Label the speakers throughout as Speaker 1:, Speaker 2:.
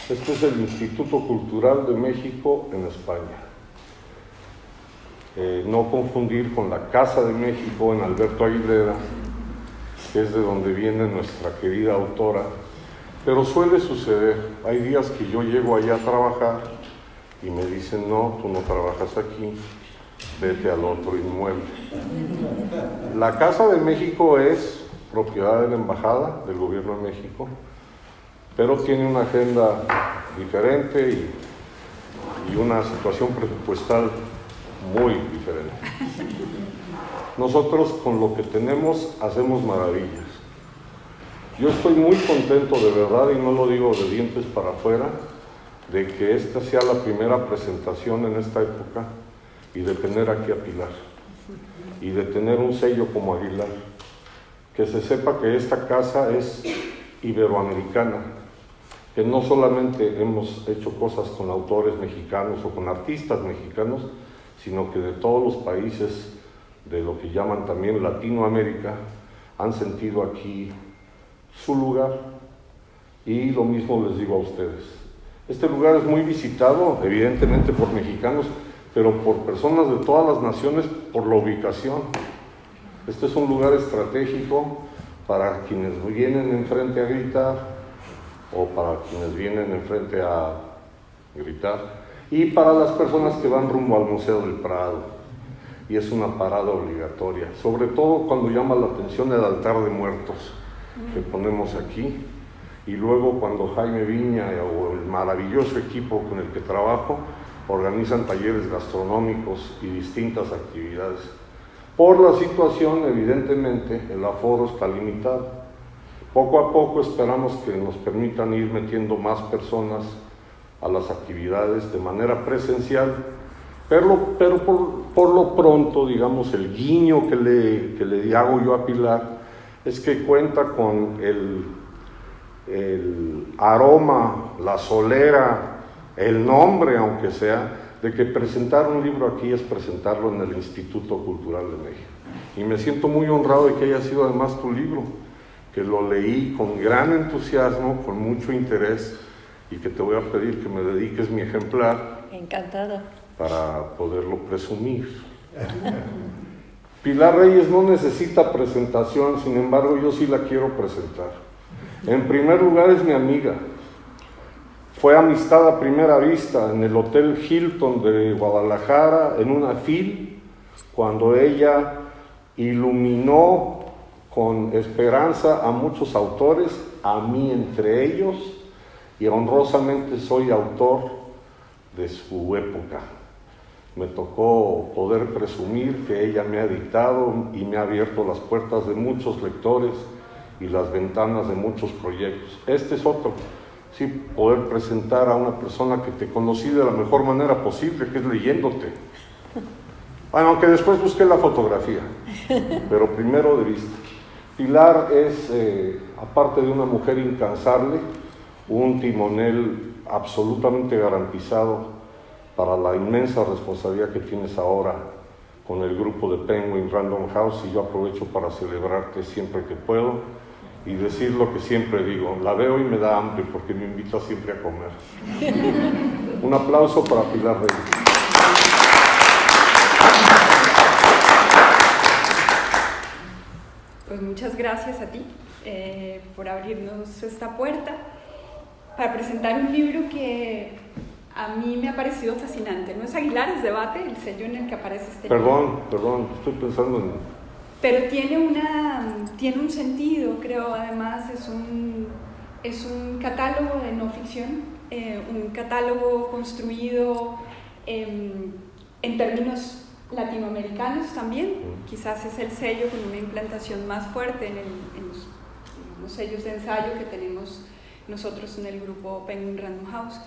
Speaker 1: Este es el Instituto Cultural de México en España. No confundir con la Casa de México en Alberto Aguilera, que es de donde viene nuestra querida autora, pero suele suceder. Hay días que yo llego allá a trabajar y me dicen, no, tú no trabajas aquí, vete al otro inmueble. La Casa de México es propiedad de la Embajada del Gobierno de México, pero tiene una agenda diferente y una situación presupuestal muy diferente. Nosotros con lo que tenemos hacemos maravillas. Yo estoy muy contento de verdad, y no lo digo de dientes para afuera, de que esta sea la primera presentación en esta época y de tener aquí a Pilar y de tener un sello como Aguilar. Que se sepa que esta casa es iberoamericana, que no solamente hemos hecho cosas con autores mexicanos o con artistas mexicanos, sino que de todos los países de lo que llaman también Latinoamérica han sentido aquí su lugar. Y lo mismo les digo a ustedes. Este lugar es muy visitado, evidentemente por mexicanos, pero por personas de todas las naciones por la ubicación. Este es un lugar estratégico para quienes vienen enfrente a gritar o para quienes vienen enfrente a gritar, y para las personas que van rumbo al Museo del Prado, y es una parada obligatoria, sobre todo cuando llama la atención el altar de muertos que ponemos aquí, y luego cuando Jaime Viña o el maravilloso equipo con el que trabajo organizan talleres gastronómicos y distintas actividades. Por la situación, evidentemente, el aforo está limitado. Poco a poco esperamos que nos permitan ir metiendo más personas a las actividades de manera presencial, pero por lo pronto, digamos, el guiño que le hago yo a Pilar es que cuenta con el aroma, la solera, el nombre, aunque sea, de que presentar un libro aquí es presentarlo en el Instituto Cultural de México. Y me siento muy honrado de que haya sido además tu libro, que lo leí con gran entusiasmo, con mucho interés, y que te voy a pedir que me dediques mi ejemplar.
Speaker 2: Encantada.
Speaker 1: Para poderlo presumir. Pilar Reyes no necesita presentación, sin embargo yo sí la quiero presentar. En primer lugar es mi amiga. Fue amistad a primera vista en el Hotel Hilton de Guadalajara, en una FIL, cuando ella iluminó con esperanza a muchos autores, a mí entre ellos, y honrosamente soy autor de su época. Me tocó poder presumir que ella me ha dictado y me ha abierto las puertas de muchos lectores y las ventanas de muchos proyectos. Este es otro, sí, poder presentar a una persona que te conocí de la mejor manera posible, que es leyéndote. Bueno, aunque después busqué la fotografía, pero primero de vista. Pilar es, aparte de una mujer incansable, un timonel absolutamente garantizado para la inmensa responsabilidad que tienes ahora con el grupo de Penguin Random House, y yo aprovecho para celebrarte siempre que puedo y decir lo que siempre digo: la veo y me da hambre porque me invita siempre a comer. Un aplauso para Pilar Reyes.
Speaker 3: Pues muchas gracias a ti por abrirnos esta puerta para presentar un libro que a mí me ha parecido fascinante. No es Aguilar, es Debate, el sello en el que aparece este libro.
Speaker 1: Perdón, estoy pensando en...
Speaker 3: Pero tiene un sentido, creo. Además es un catálogo de no ficción, un catálogo construido en términos latinoamericanos también. Quizás es el sello con una implantación más fuerte en los sellos de ensayo que tenemos nosotros en el grupo Penguin Random House,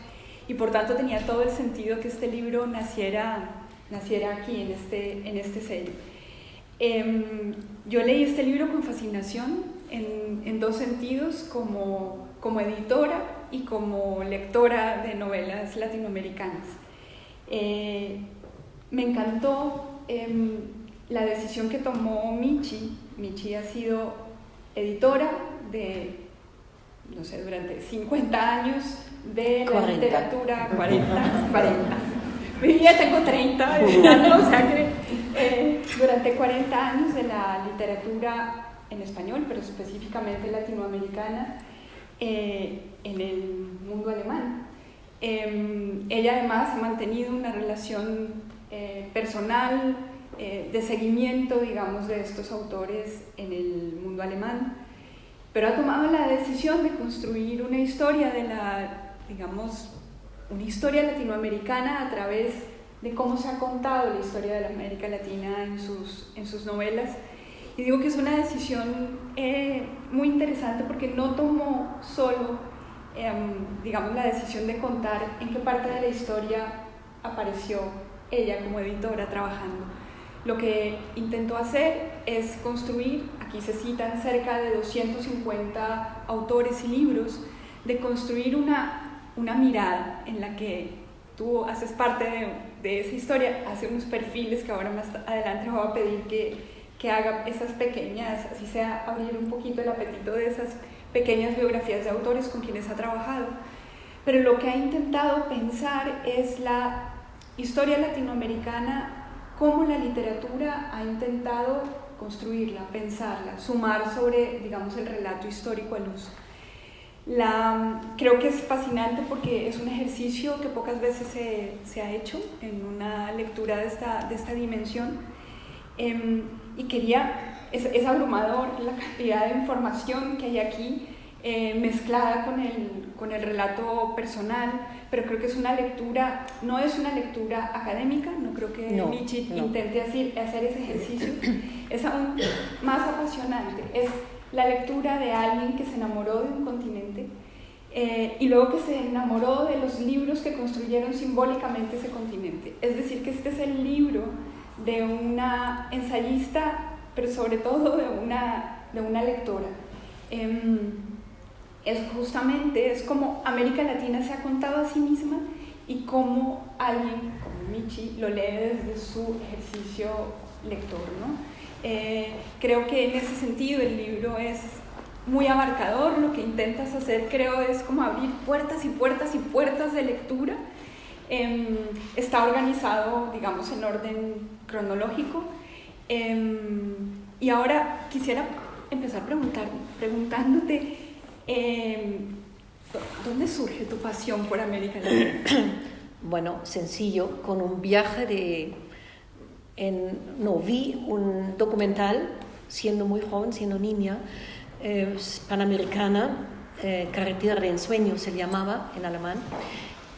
Speaker 3: y por tanto tenía todo el sentido que este libro naciera aquí en este sello. Yo leí este libro con fascinación en dos sentidos: como editora y como lectora de novelas latinoamericanas. Me encantó la decisión que tomó Michi. Michi ha sido editora de no sé, durante 50 años de la
Speaker 2: 40.
Speaker 3: literatura, 40. Ya tengo 30, o sea que durante 40 años de la literatura en español, pero específicamente latinoamericana, en el mundo alemán. Ella además ha mantenido una relación personal, de seguimiento, digamos, de estos autores en el mundo alemán, pero ha tomado la decisión de construir una historia de una historia latinoamericana a través de cómo se ha contado la historia de la América Latina en sus novelas. Y digo que es una decisión muy interesante porque no tomó solo, digamos, la decisión de contar en qué parte de la historia apareció ella como editora trabajando. Lo que intentó hacer es construir, aquí se citan cerca de 250 autores y libros, de construir una mirada en la que tú haces parte de esa historia, hace unos perfiles que ahora más adelante voy a pedir que haga esas pequeñas, así sea abrir un poquito el apetito de esas pequeñas biografías de autores con quienes ha trabajado. Pero lo que ha intentado pensar es la historia latinoamericana, cómo la literatura ha intentado construirla, pensarla, sumar sobre, digamos, el relato histórico al uso. Creo que es fascinante porque es un ejercicio que pocas veces se ha hecho en una lectura de esta dimensión, y es abrumador la cantidad de información que hay aquí, mezclada con el relato personal, pero creo que es una lectura, no es una lectura académica, no creo que Michi intente hacer ese ejercicio, es aún más apasionante, es la lectura de alguien que se enamoró de un continente, y luego que se enamoró de los libros que construyeron simbólicamente ese continente. Es decir, que este es el libro de una ensayista, pero sobre todo de una lectora. Es como América Latina se ha contado a sí misma y cómo alguien como Michi lo lee desde su ejercicio lector, ¿no? Creo que en ese sentido el libro es muy abarcador. Lo que intentas hacer, creo, es como abrir puertas y puertas y puertas de lectura. Está organizado, digamos, en orden cronológico. Y ahora quisiera empezar preguntándote, ¿dónde surge tu pasión por América Latina?
Speaker 2: Bueno, sencillo, con un viaje vi un documental siendo muy joven, siendo niña, panamericana, Carretera de Ensueño se llamaba en alemán,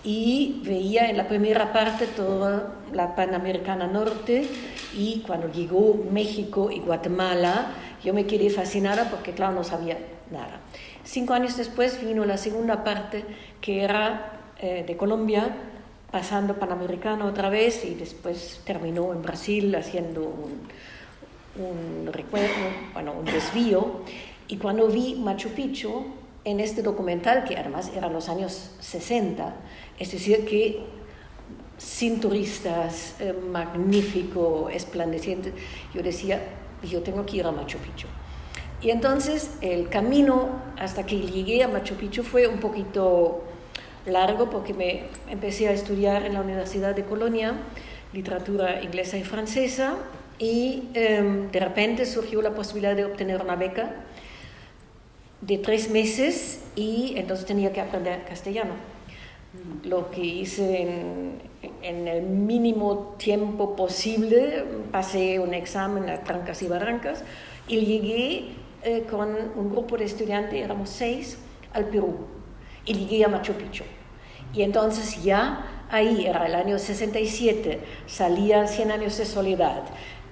Speaker 2: y veía en la primera parte toda la Panamericana Norte, y cuando llegó México y Guatemala yo me quedé fascinada porque claro, no sabía nada. 5 años después vino la segunda parte, que era de Colombia, pasando Panamericana otra vez, y después terminó en Brasil haciendo un desvío. Y cuando vi Machu Picchu en este documental, que además eran los años 60, es decir, que sin turistas, magnífico, esplandeciente, yo decía, yo tengo que ir a Machu Picchu. Y entonces el camino hasta que llegué a Machu Picchu fue un poquito largo, porque me empecé a estudiar en la Universidad de Colonia literatura inglesa y francesa, y de repente surgió la posibilidad de obtener una beca de 3 meses, y entonces tenía que aprender castellano. Lo que hice en el mínimo tiempo posible, pasé un examen a trancas y barrancas, y llegué con un grupo de estudiantes, éramos 6, al Perú, y llegué a Machu Picchu. Y entonces ya ahí era el año 67, salía 100 años de soledad,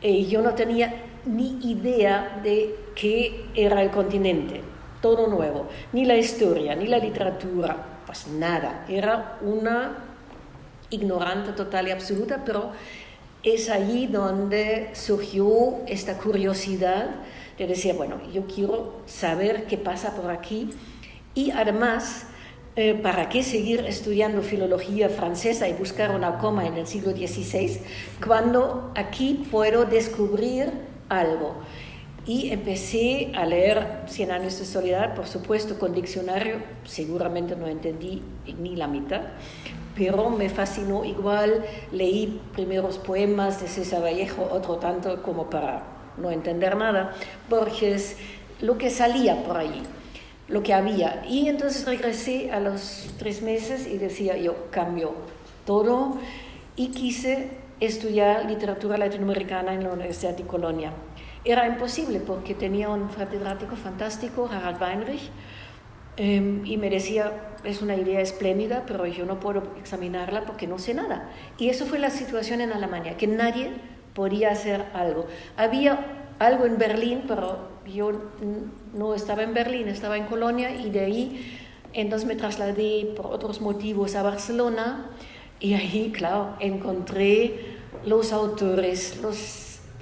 Speaker 2: y yo no tenía ni idea de qué era el continente, todo nuevo, ni la historia, ni la literatura, pues nada, era una ignorante total y absoluta, pero es allí donde surgió esta curiosidad de decir, bueno, yo quiero saber qué pasa por aquí, y además, ¿para qué seguir estudiando filología francesa y buscar una coma en el siglo XVI cuando aquí puedo descubrir algo? Y empecé a leer 100 años de soledad, por supuesto, con diccionario, seguramente no entendí ni la mitad, pero me fascinó igual. Leí primeros poemas de César Vallejo, otro tanto como para no entender nada, Borges, lo que salía por allí, lo que había. Y entonces regresé a los 3 meses y decía, yo cambio todo, y quise estudiar literatura latinoamericana en la Universidad de Colonia. Era imposible porque tenía un catedrático fantástico, Harald Weinrich, y me decía, es una idea espléndida, pero yo no puedo examinarla porque no sé nada. Y eso fue la situación en Alemania, que nadie podía hacer algo. Había algo en Berlín, pero yo no estaba en Berlín, estaba en Colonia, y de ahí entonces me trasladé por otros motivos a Barcelona, y ahí, claro, encontré los autores,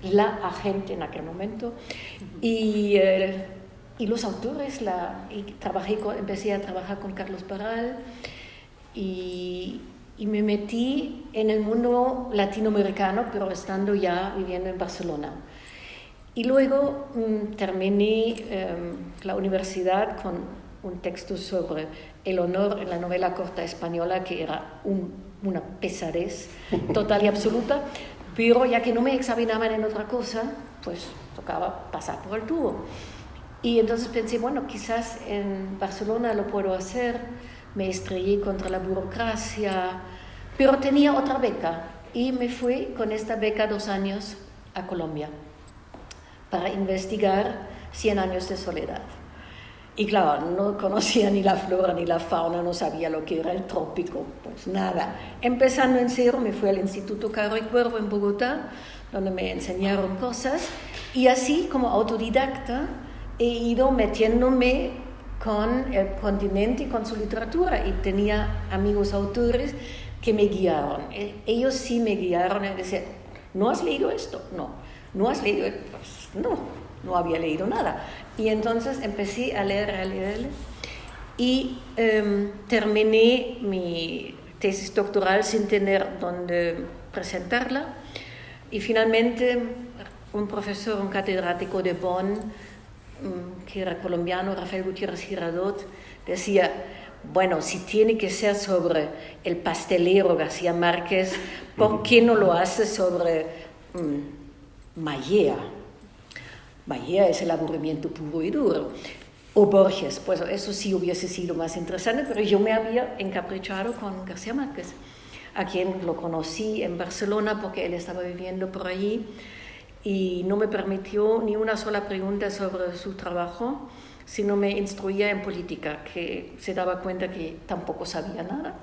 Speaker 2: la agente en aquel momento, y los autores, empecé a trabajar con Carlos Barral, y me metí en el mundo latinoamericano, pero estando ya viviendo en Barcelona. Y luego terminé la universidad con un texto sobre el honor en la novela corta española, que era una pesadez total y absoluta. Pero ya que no me examinaban en otra cosa, pues tocaba pasar por el tubo. Y entonces pensé, bueno, quizás en Barcelona lo puedo hacer. Me estrellé contra la burocracia, pero tenía otra beca. Y me fui con esta beca 2 años a Colombia para investigar 100 años de soledad. Y claro, no conocía ni la flora ni la fauna, no sabía lo que era el trópico, pues nada. Empezando en cero, me fui al Instituto Caro y Cuervo en Bogotá, donde me enseñaron cosas, y así como autodidacta he ido metiéndome con el continente y con su literatura, y tenía amigos autores que me guiaron. Ellos sí me guiaron y decían, ¿no has leído esto? No has leído esto. Pues no había leído nada. Y entonces empecé a leer, y terminé mi tesis doctoral sin tener dónde presentarla. Y finalmente un profesor, un catedrático de Bonn, que era colombiano, Rafael Gutiérrez Girardot, decía, bueno, si tiene que ser sobre el pastelero García Márquez, ¿por qué no lo hace sobre Mallea? Mallea es el aburrimiento puro y duro. O Borges, pues eso sí hubiese sido más interesante, pero yo me había encaprichado con García Márquez, a quien lo conocí en Barcelona porque él estaba viviendo por allí, y no me permitió ni una sola pregunta sobre su trabajo, sino me instruía en política, que se daba cuenta que tampoco sabía nada,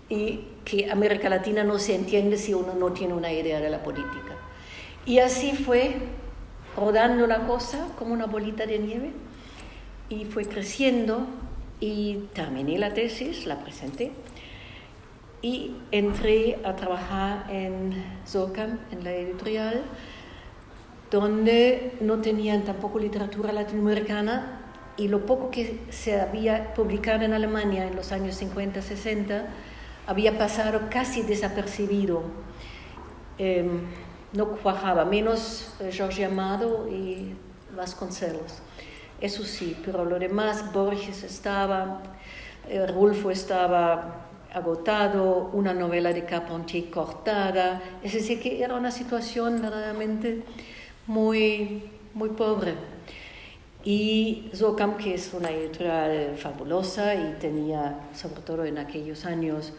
Speaker 2: y que América Latina no se entiende si uno no tiene una idea de la política. Y así fue rodando la cosa como una bolita de nieve, y fue creciendo, y terminé la tesis, la presenté, y entré a trabajar en Surkamp, en la editorial, donde no tenían tampoco literatura latinoamericana, y lo poco que se había publicado en Alemania en los años 50, 60, había pasado casi desapercibido. No cuajaba, menos Jorge Amado y Vasconcelos. Eso sí, pero lo demás, Borges estaba, Rulfo estaba agotado, una novela de Carpentier cortada, es decir, que era una situación verdaderamente muy, muy pobre. Y Surkamp, que es una editorial fabulosa y tenía, sobre todo en aquellos años,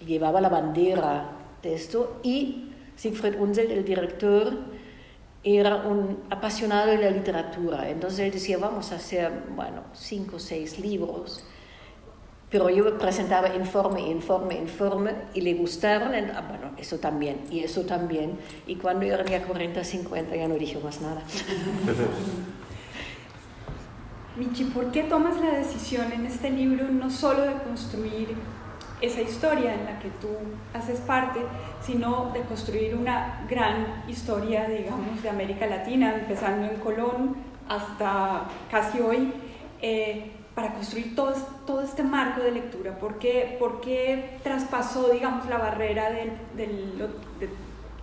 Speaker 2: llevaba la bandera de esto, y Siegfried Unseld, el director, era un apasionado de la literatura. Entonces él decía, vamos a hacer, 5 o 6 libros. Pero yo presentaba informe, y le gustaron, eso también, y eso también. Y cuando yo tenía 40, 50, ya no dije más nada.
Speaker 3: Michi, ¿por qué tomas la decisión en este libro no solo de construir esa historia en la que tú haces parte, sino de construir una gran historia, digamos, de América Latina, empezando en Colón hasta casi hoy, para construir todo este marco de lectura? ¿Por qué traspasó, digamos, la barrera de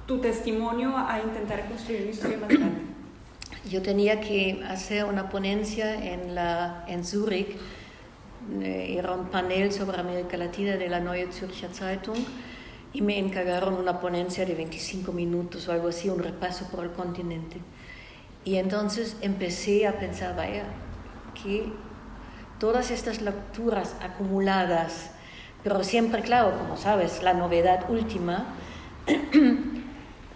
Speaker 3: tu testimonio a intentar construir una historia más grande?
Speaker 2: yo tenía que hacer una ponencia en Zúrich. Era un panel sobre América Latina de la Neue Zürcher Zeitung y me encargaron una ponencia de 25 minutos o algo así, un repaso por el continente. Y entonces empecé a pensar, vaya, que todas estas lecturas acumuladas, pero siempre, claro, como sabes, la novedad última,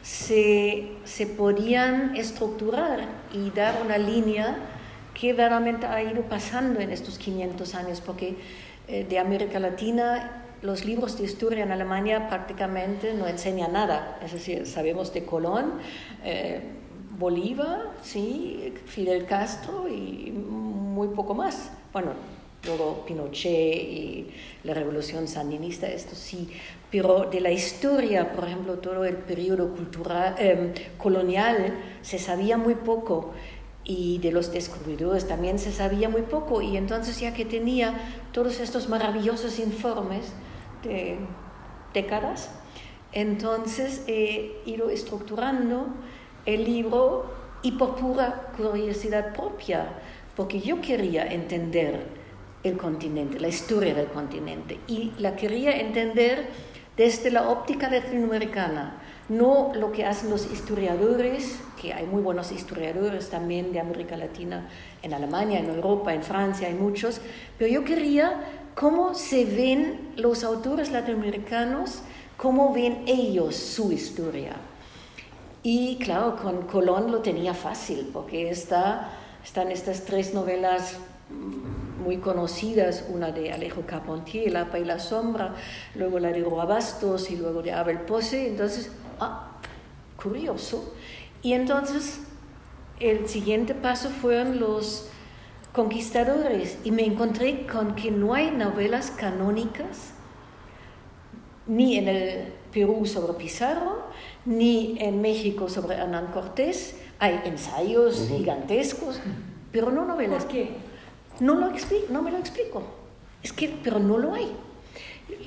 Speaker 2: se podían estructurar y dar una línea que verdaderamente ha ido pasando en estos 500 años, porque de América Latina los libros de historia en Alemania prácticamente no enseñan nada. Es decir, sabemos de Colón, Bolívar, sí, Fidel Castro y muy poco más. Bueno, luego Pinochet y la revolución sandinista, esto sí, pero de la historia, por ejemplo, todo el periodo colonial se sabía muy poco, y de los descubridores también se sabía muy poco, y entonces ya que tenía todos estos maravillosos informes de décadas, entonces he ido estructurando el libro y por pura curiosidad propia, porque yo quería entender el continente, la historia del continente, y la quería entender desde la óptica latinoamericana, no lo que hacen los historiadores, que hay muy buenos historiadores también de América Latina, en Alemania, en Europa, en Francia, hay muchos, pero yo quería cómo se ven los autores latinoamericanos, cómo ven ellos su historia. Y claro, con Colón lo tenía fácil, porque están estas 3 novelas muy conocidas, una de Alejo Carpentier, El Apa y la Sombra, luego la de Roa Bastos y luego de Abel Posse. Entonces, curioso. Y entonces el siguiente paso fueron los conquistadores, y me encontré con que no hay novelas canónicas ni en el Perú sobre Pizarro, ni en México sobre Hernán Cortés. Hay ensayos gigantescos, pero no novelas.
Speaker 3: ¿Por qué?
Speaker 2: No me lo explico. Pero no lo hay.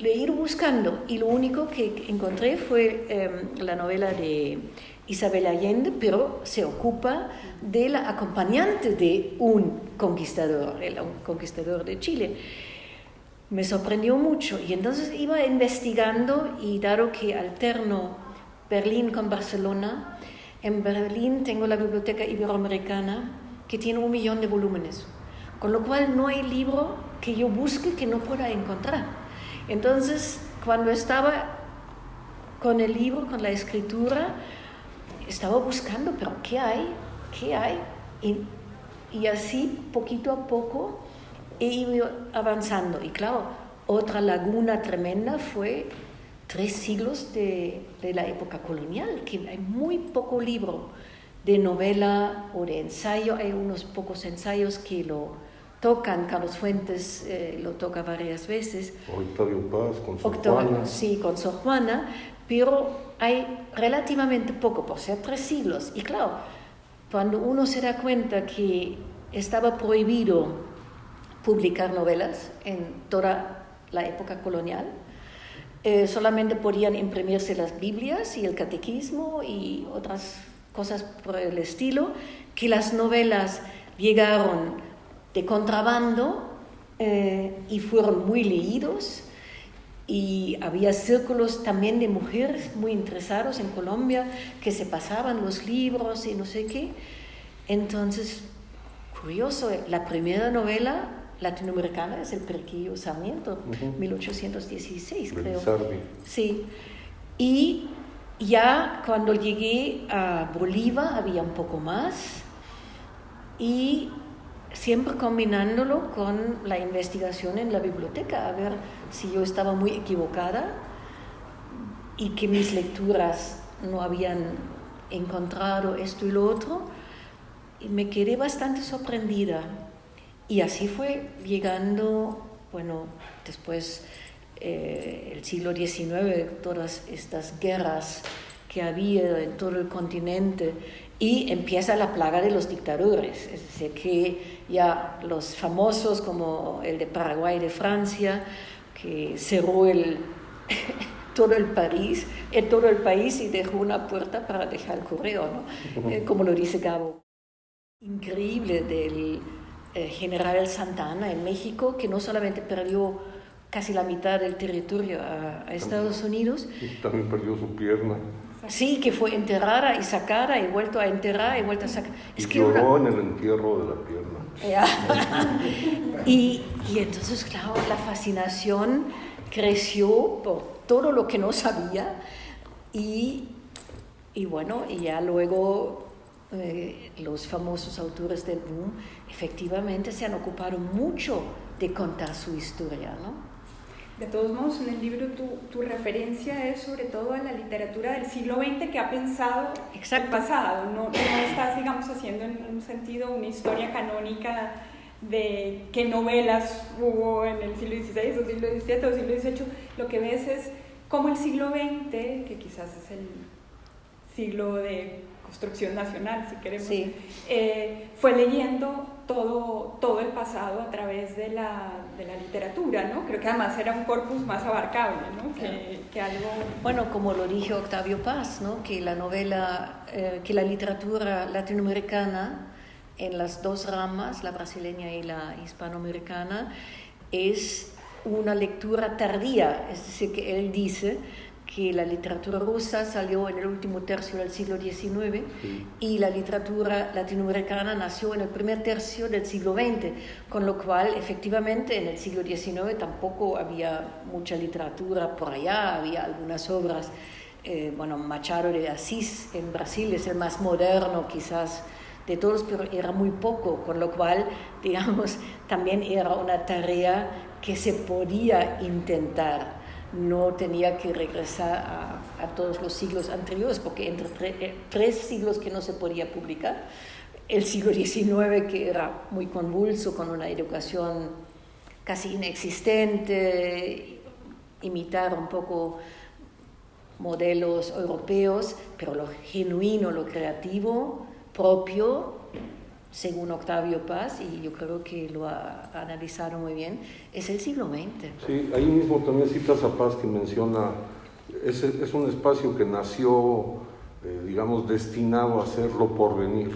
Speaker 2: Le he ido buscando y lo único que encontré fue la novela de Isabel Allende, pero se ocupa de la acompañante de un conquistador de Chile. Me sorprendió mucho, y entonces iba investigando, y dado que alterno Berlín con Barcelona, en Berlín tengo la Biblioteca Iberoamericana, que tiene 1 millón de volúmenes, con lo cual no hay libro que yo busque que no pueda encontrar. Entonces, cuando estaba con el libro, con la escritura, estaba buscando, pero ¿qué hay? Y así, poquito a poco, he ido avanzando. Y claro, otra laguna tremenda fue 3 siglos de la época colonial, que hay muy poco libro de novela o de ensayo. Hay unos pocos ensayos que lo tocan, Carlos Fuentes lo toca varias veces.
Speaker 1: Octavio Paz con Sor Juana.
Speaker 2: Sí, con Sor Juana, pero hay relativamente poco, por ser 3 siglos. Y claro, cuando uno se da cuenta que estaba prohibido publicar novelas en toda la época colonial, solamente podían imprimirse las Biblias y el catequismo y otras cosas por el estilo, que las novelas llegaron de contrabando y fueron muy leídos, y había círculos también de mujeres muy interesados en Colombia que se pasaban los libros y no sé qué. Entonces, curioso, la primera novela latinoamericana es El Periquillo Sarmiento, 1816, creo. Sí. Y ya cuando llegué a Bolívar había un poco más, y siempre combinándolo con la investigación en la biblioteca, a ver si yo estaba muy equivocada y que mis lecturas no habían encontrado esto y lo otro, y me quedé bastante sorprendida. Y así fue llegando, bueno, después el siglo XIX, todas estas guerras que había en todo el continente, y empieza la plaga de los dictadores, es decir, que ya los famosos como el de Paraguay, de Francia, que cerró todo el país y dejó una puerta para dejar el correo, ¿no? Como lo dice Gabo. increíble del general Santa Anna en México, que no solamente perdió casi la mitad del territorio a Estados Unidos.
Speaker 1: Y también perdió su pierna.
Speaker 2: Sí, que fue enterrada y sacada y vuelto a enterrar y vuelto a sacar.
Speaker 1: Y lloró en el entierro de la pierna.
Speaker 2: y entonces, claro, la fascinación creció por todo lo que no sabía y bueno, y ya luego los famosos autores del boom efectivamente se han ocupado mucho de contar su historia, ¿no?
Speaker 3: De todos modos, en el libro tu referencia es sobre todo a la literatura del siglo XX que ha pensado el pasado. No estás, digamos, haciendo en un sentido una historia canónica de qué novelas hubo en el siglo XVI o siglo XVII o siglo XVIII. Lo que ves es cómo el siglo XX, que quizás es el siglo de construcción nacional, si queremos,
Speaker 2: sí,
Speaker 3: fue leyendo todo el pasado a través de la literatura, ¿no? Creo que además era un corpus más abarcable, ¿no? Que algo...
Speaker 2: Bueno, como lo dijo Octavio Paz, ¿no? Que la novela, que la literatura latinoamericana en las dos ramas, la brasileña y la hispanoamericana, es una lectura tardía, es decir, que él dice que la literatura rusa salió en el último tercio del siglo XIX y la literatura latinoamericana nació en el primer tercio del siglo XX, con lo cual efectivamente en el siglo XIX tampoco había mucha literatura por allá, había algunas obras, Machado de Assis en Brasil es el más moderno quizás de todos, pero era muy poco, con lo cual, digamos, también era una tarea que se podía intentar. No tenía que regresar a todos los siglos anteriores, porque entre tres siglos que no se podía publicar, el siglo XIX que era muy convulso, con una educación casi inexistente, imitar un poco modelos europeos, pero lo genuino, lo creativo, propio, según Octavio Paz, y yo creo que lo ha analizado muy bien, es el siglo XX.
Speaker 1: Sí, ahí mismo también citas a Paz, que menciona, es un espacio que nació, digamos, destinado a ser lo porvenir.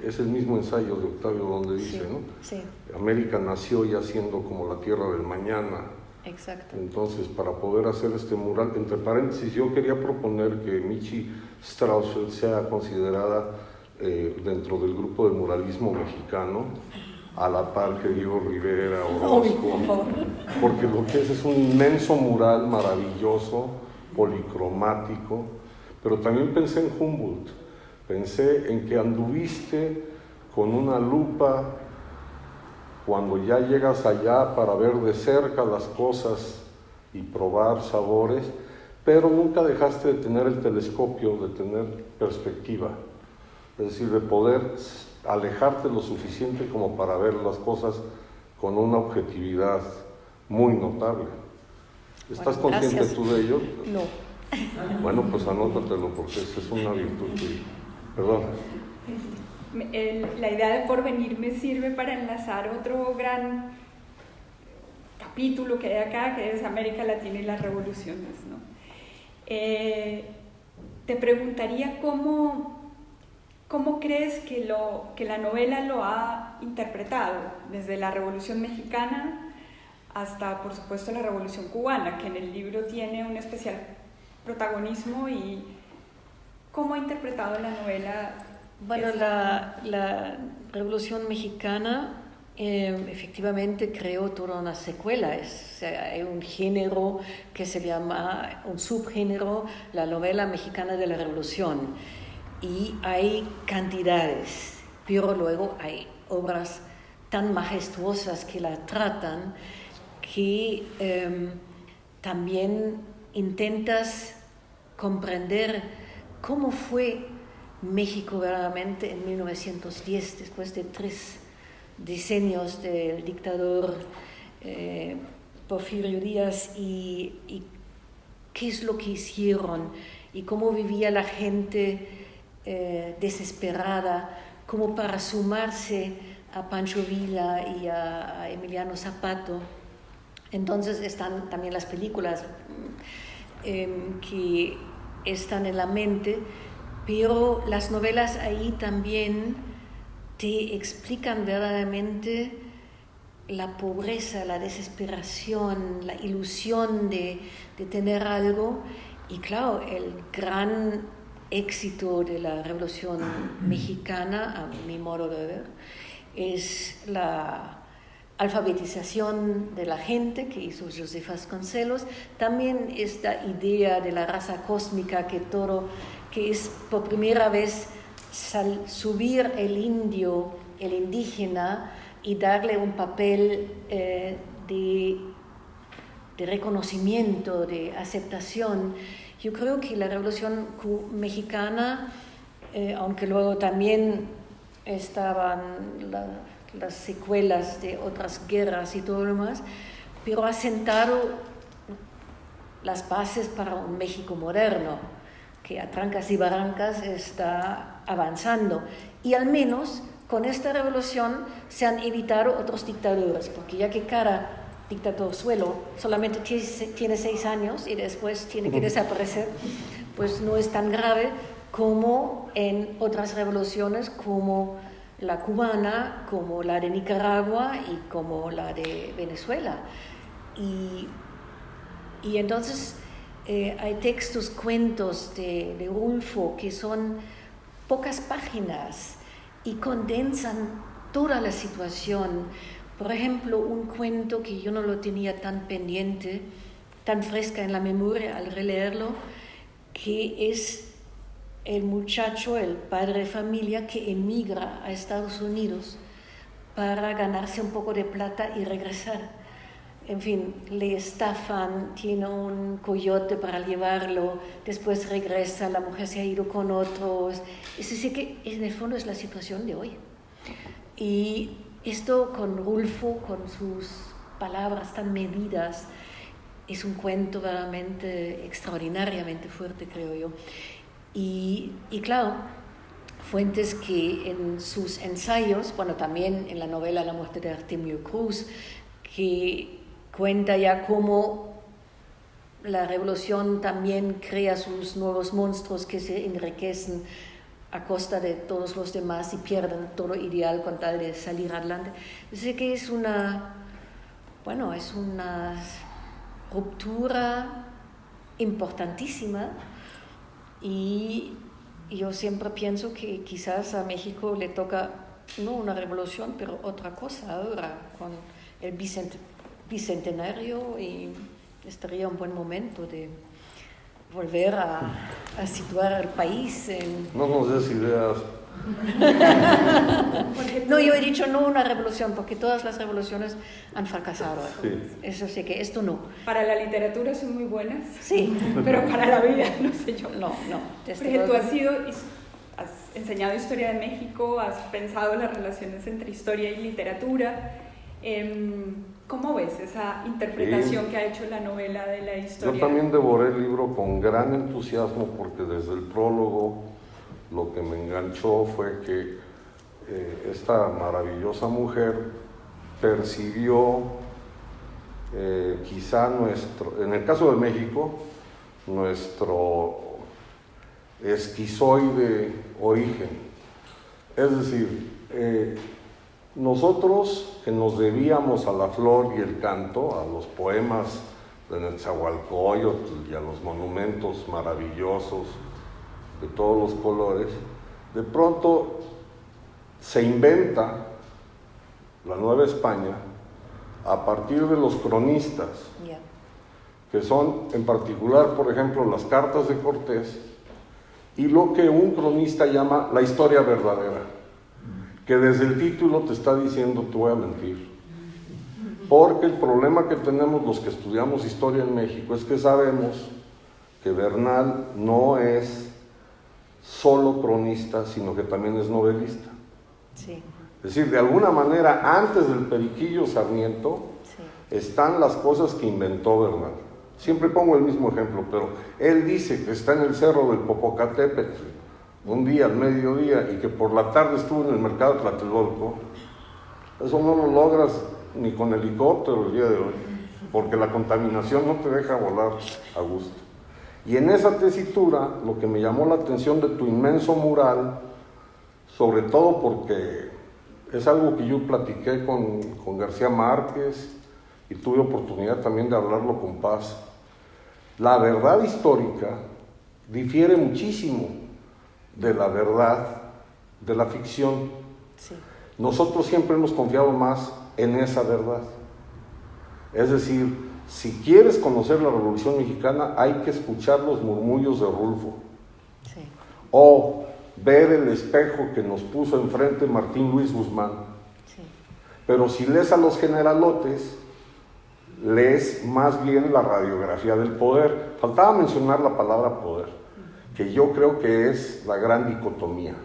Speaker 1: Es el mismo ensayo de Octavio donde dice,
Speaker 2: sí,
Speaker 1: ¿no?
Speaker 2: Sí.
Speaker 1: América nació ya siendo como la tierra del mañana.
Speaker 2: Exacto.
Speaker 1: Entonces, para poder hacer este mural, entre paréntesis, yo quería proponer que Michi Strausfeld sea considerada dentro del grupo de muralismo mexicano, a la par que Diego Rivera, Orozco, porque lo que es un inmenso mural maravilloso, policromático, pero también pensé en Humboldt, pensé en que anduviste con una lupa cuando ya llegas allá para ver de cerca las cosas y probar sabores, pero nunca dejaste de tener el telescopio, de tener perspectiva. Es decir, de poder alejarte lo suficiente como para ver las cosas con una objetividad muy notable. ¿Estás consciente
Speaker 2: gracias.
Speaker 1: tú de ello?
Speaker 2: No.
Speaker 1: Bueno, pues anótatelo, porque esa es una virtud tuya. Perdón.
Speaker 3: La idea de porvenir me sirve para enlazar otro gran capítulo que hay acá, que es América Latina y las revoluciones, ¿no? Te preguntaría cómo crees que la novela lo ha interpretado, desde la Revolución Mexicana hasta, por supuesto, la Revolución Cubana, que en el libro tiene un especial protagonismo, y cómo ha interpretado la novela.
Speaker 2: Bueno, la Revolución Mexicana efectivamente creó toda una secuela. Hay un género que se llama, un subgénero, la novela mexicana de la Revolución. Y hay cantidades, pero luego hay obras tan majestuosas que la tratan que también intentas comprender cómo fue México verdaderamente en 1910, después de 3 decenios del dictador Porfirio Díaz, y qué es lo que hicieron y cómo vivía la gente desesperada, como para sumarse a Pancho Villa y a Emiliano Zapata. Entonces están también las películas que están en la mente, pero las novelas ahí también te explican verdaderamente la pobreza, la desesperación, la ilusión de tener algo. Y claro, el gran éxito de la Revolución Mexicana, a mi modo de ver, es la alfabetización de la gente que hizo José Vasconcelos. También esta idea de la raza cósmica, que es por primera vez subir el indio, el indígena, y darle un papel de reconocimiento, de aceptación. Yo creo que la Revolución Mexicana, aunque luego también estaban las secuelas de otras guerras y todo lo demás, pero ha sentado las bases para un México moderno, que a trancas y barrancas está avanzando. Y al menos con esta revolución se han evitado otros dictadores, porque ya que cada dictadorzuelo solamente tiene 6 años y después tiene que desaparecer, pues no es tan grave como en otras revoluciones como la cubana, como la de Nicaragua y como la de Venezuela. Y entonces hay textos, cuentos de Rulfo que son pocas páginas y condensan toda la situación. Por ejemplo, un cuento que yo no lo tenía tan pendiente, tan fresca en la memoria al releerlo, que es el muchacho, el padre de familia que emigra a Estados Unidos para ganarse un poco de plata y regresar. En fin, le estafan, tiene un coyote para llevarlo, después regresa, la mujer se ha ido con otros. Es decir, que en el fondo es la situación de hoy. Y esto con Rulfo, con sus palabras tan medidas, es un cuento verdaderamente extraordinariamente fuerte, creo yo. Y claro, Fuentes, que en sus ensayos, bueno, también en la novela La muerte de Artemio Cruz, que cuenta ya cómo la revolución también crea sus nuevos monstruos que se enriquecen a costa de todos los demás y pierden todo ideal con tal de salir adelante. Sé que es una ruptura importantísima, y yo siempre pienso que quizás a México le toca no una revolución, pero otra cosa ahora con el bicentenario, y estaría un buen momento de volver a situar al país en...
Speaker 1: No nos des ideas.
Speaker 2: No, yo he dicho no una revolución, porque todas las revoluciones han fracasado.
Speaker 1: Sí.
Speaker 2: Eso sí, que esto no.
Speaker 3: Para la literatura son muy buenas,
Speaker 2: Sí.
Speaker 3: pero para la vida no sé yo.
Speaker 2: No.
Speaker 3: Porque tú has enseñado historia de México, has pensado las relaciones entre historia y literatura. ¿Cómo ves esa interpretación que ha hecho la novela de la historia?
Speaker 1: Yo también devoré el libro con gran entusiasmo, porque desde el prólogo lo que me enganchó fue que esta maravillosa mujer percibió quizá en el caso de México, nuestro esquizoide origen. Es decir, nosotros que nos debíamos a la flor y el canto, a los poemas de Netzahualcóyotl y a los monumentos maravillosos de todos los colores, de pronto se inventa la Nueva España a partir de los cronistas, que son en particular, por ejemplo, las cartas de Cortés y lo que un cronista llama la historia verdadera, que desde el título te está diciendo te voy a mentir. Porque el problema que tenemos los que estudiamos historia en México es que sabemos que Bernal no es solo cronista, sino que también es novelista.
Speaker 2: Sí.
Speaker 1: Es decir, de alguna manera, antes del Periquillo Sarmiento, están las cosas que inventó Bernal. Siempre pongo el mismo ejemplo, pero él dice que está en el cerro del Popocatépetl un día al mediodía y que por la tarde estuvo en el mercado de Tlatelolco. Eso no lo logras ni con helicóptero el día de hoy, porque la contaminación no te deja volar a gusto. Y en esa tesitura, lo que me llamó la atención de tu inmenso mural, sobre todo porque es algo que yo platiqué con García Márquez y tuve oportunidad también de hablarlo con Paz. La verdad histórica difiere muchísimo de la verdad de la ficción.
Speaker 2: Sí.
Speaker 1: Nosotros siempre hemos confiado más en esa verdad. Es decir, si quieres conocer la Revolución Mexicana, hay que escuchar los murmullos de Rulfo.
Speaker 2: Sí.
Speaker 1: O ver el espejo que nos puso enfrente Martín Luis Guzmán.
Speaker 2: Sí.
Speaker 1: Pero si lees a los generalotes, lees más bien la radiografía del poder. Faltaba mencionar la palabra poder, que yo creo que es la gran dicotomía.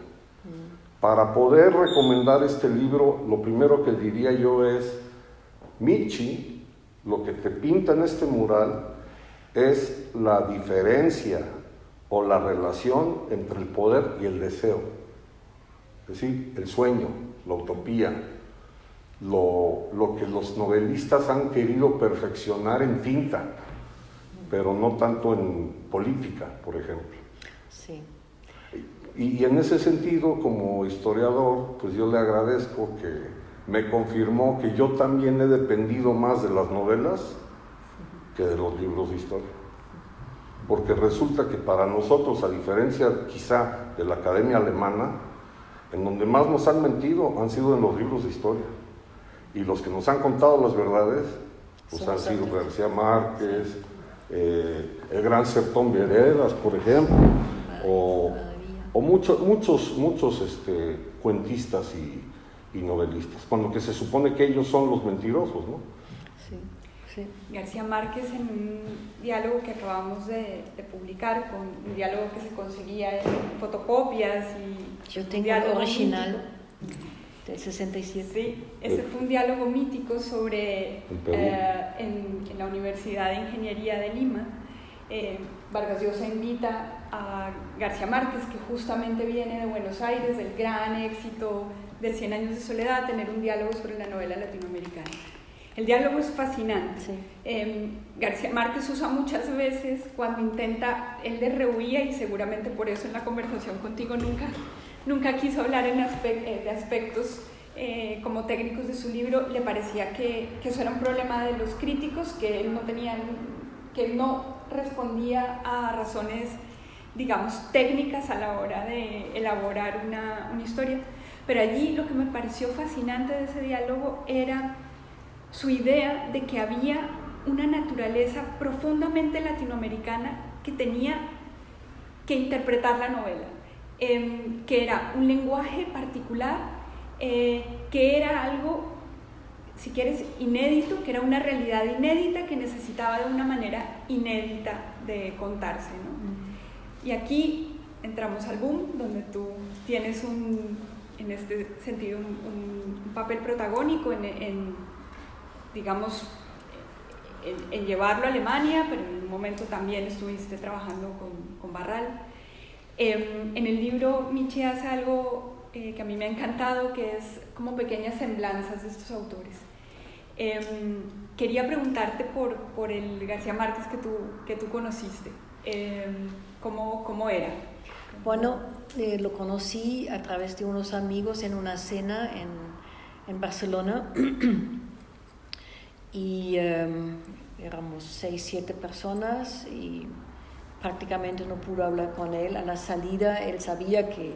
Speaker 1: Para poder recomendar este libro, lo primero que diría yo es, Michi, lo que te pinta en este mural es la diferencia o la relación entre el poder y el deseo. Es decir, el sueño, la utopía, lo que los novelistas han querido perfeccionar en tinta, pero no tanto en política, por ejemplo.
Speaker 2: Sí.
Speaker 1: Y en ese sentido, como historiador, pues yo le agradezco que me confirmó que yo también he dependido más de las novelas que de los libros de historia. Porque resulta que para nosotros, a diferencia quizá de la Academia Alemana, en donde más nos han mentido han sido en los libros de historia. Y los que nos han contado las verdades, pues han sido García Márquez, el gran Sertón Veredas, por ejemplo, o muchos cuentistas y novelistas, cuando que se supone que ellos son los mentirosos, ¿no?
Speaker 2: Sí, sí.
Speaker 3: García Márquez, en un diálogo que acabamos de publicar, con un diálogo que se conseguía en fotocopias y
Speaker 2: yo tengo el original del 67.
Speaker 3: Sí, ese fue un diálogo mítico sobre en la Universidad de Ingeniería de Lima. Vargas Llosa invita a García Márquez, que justamente viene de Buenos Aires, del gran éxito de 100 años de soledad, a tener un diálogo sobre la novela latinoamericana. El diálogo es fascinante.
Speaker 2: Sí.
Speaker 3: García Márquez usa muchas veces, cuando intenta, él le rehuía, y seguramente por eso en la conversación contigo nunca quiso hablar de aspectos como técnicos de su libro. Le parecía que eso era un problema de los críticos, que él no respondía a razones, digamos, técnicas a la hora de elaborar una historia. Pero allí lo que me pareció fascinante de ese diálogo era su idea de que había una naturaleza profundamente latinoamericana que tenía que interpretar la novela, que era un lenguaje particular, que era algo, si quieres, inédito, que era una realidad inédita que necesitaba de una manera inédita de contarse, ¿no? Y aquí entramos al boom, donde tú tienes en este sentido un papel protagónico digamos, en llevarlo a Alemania, pero en un momento también estuviste trabajando con Barral. En el libro Michi hace algo que a mí me ha encantado, que es como pequeñas semblanzas de estos autores. Quería preguntarte por el García Márquez que tú conociste. ¿Cómo era?
Speaker 2: Bueno, lo conocí a través de unos amigos en una cena en Barcelona y éramos 6, 7 personas y prácticamente no pude hablar con él. A la salida él sabía que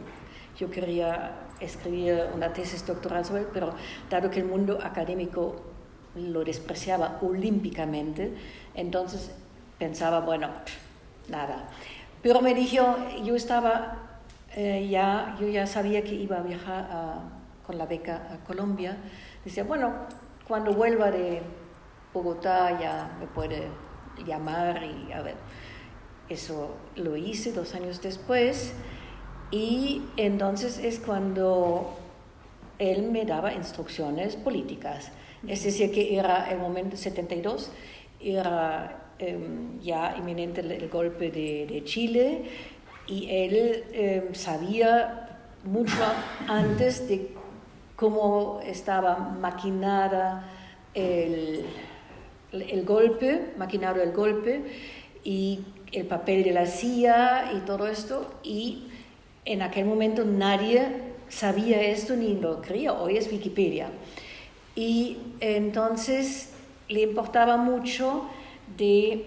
Speaker 2: yo quería escribir una tesis doctoral sobre él, pero dado que el mundo académico lo despreciaba olímpicamente, entonces pensaba, bueno, nada. Pero me dijo, yo ya sabía que iba a viajar con la beca a Colombia. Decía, bueno, cuando vuelva de Bogotá ya me puede llamar y a ver. Eso lo hice 2 años después y entonces es cuando él me daba instrucciones políticas. Es decir, que era el momento 72, era ya inminente el golpe de Chile y él sabía mucho antes de cómo estaba maquinado el golpe y el papel de la CIA y todo esto, y en aquel momento nadie sabía esto ni lo creía, hoy es Wikipedia. Y entonces le importaba mucho de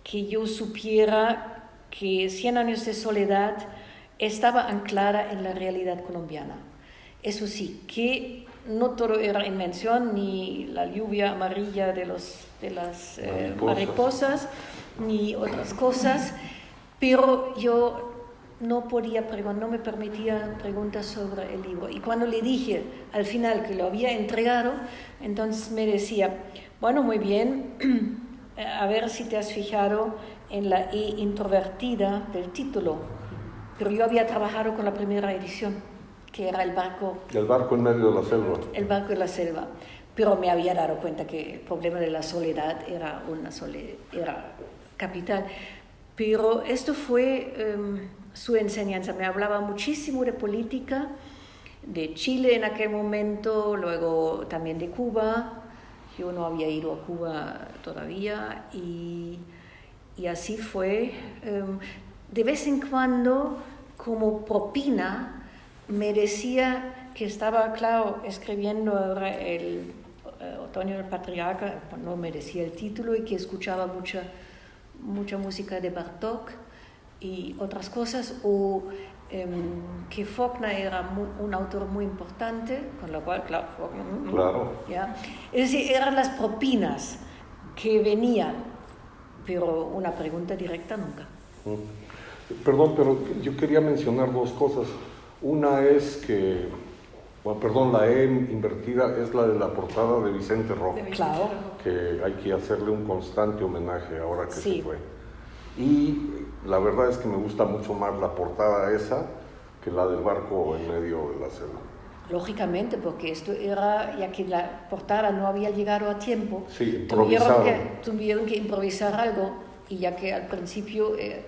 Speaker 2: que yo supiera que 100 años de soledad estaba anclada en la realidad colombiana. Eso sí, que no todo era invención, ni la lluvia amarilla de las mariposas, ni otras cosas, pero yo no me permitía preguntas sobre el libro. Y cuando le dije al final que lo había entregado, entonces me decía, bueno, muy bien, a ver si te has fijado en la E introvertida del título. Pero yo había trabajado con la primera edición, que era El barco
Speaker 1: en medio de la selva.
Speaker 2: El barco en la selva. Pero me había dado cuenta que el problema de la soledad era capital. Pero esto fue su enseñanza. Me hablaba muchísimo de política, de Chile en aquel momento, luego también de Cuba. Yo no había ido a Cuba todavía y así fue. De vez en cuando, como propina, me decía que estaba, claro, escribiendo el Otoño del Patriarca, no me decía el título, y que escuchaba mucha música de Bartók y otras cosas, o que Faulkner era un autor muy importante, con lo cual, claro, Faulkner,
Speaker 1: claro.
Speaker 2: ¿ya? Es decir, eran las propinas que venían, pero una pregunta directa nunca.
Speaker 1: Perdón, pero yo quería mencionar dos cosas. Una es que, la E invertida es la de la portada de Vicente Rojo,
Speaker 2: Claro.
Speaker 1: que hay que hacerle un constante homenaje ahora que
Speaker 2: Sí.
Speaker 1: se fue. Y la verdad es que me gusta mucho más la portada esa que la del barco en medio de la selva.
Speaker 2: Lógicamente, porque esto era, ya que la portada no había llegado a tiempo,
Speaker 1: Sí, improvisado.
Speaker 2: tuvieron que improvisar algo, y ya que al principio el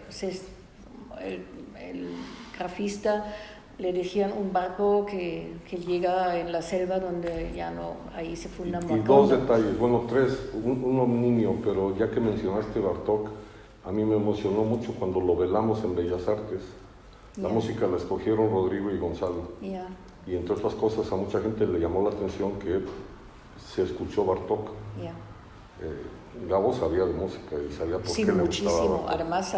Speaker 2: grafista le decían un barco que llega en la selva donde ya no, ahí se funda
Speaker 1: Y dos detalles, tres, uno niño, pero ya que mencionaste Bartók, a mí me emocionó mucho cuando lo velamos en Bellas Artes. La música la escogieron Rodrigo y Gonzalo. Y entre otras cosas a mucha gente le llamó la atención que se escuchó Bartók. Gabo sabía de música y sabía por qué le
Speaker 2: muchísimo.
Speaker 1: gustaba Bartók.
Speaker 2: Además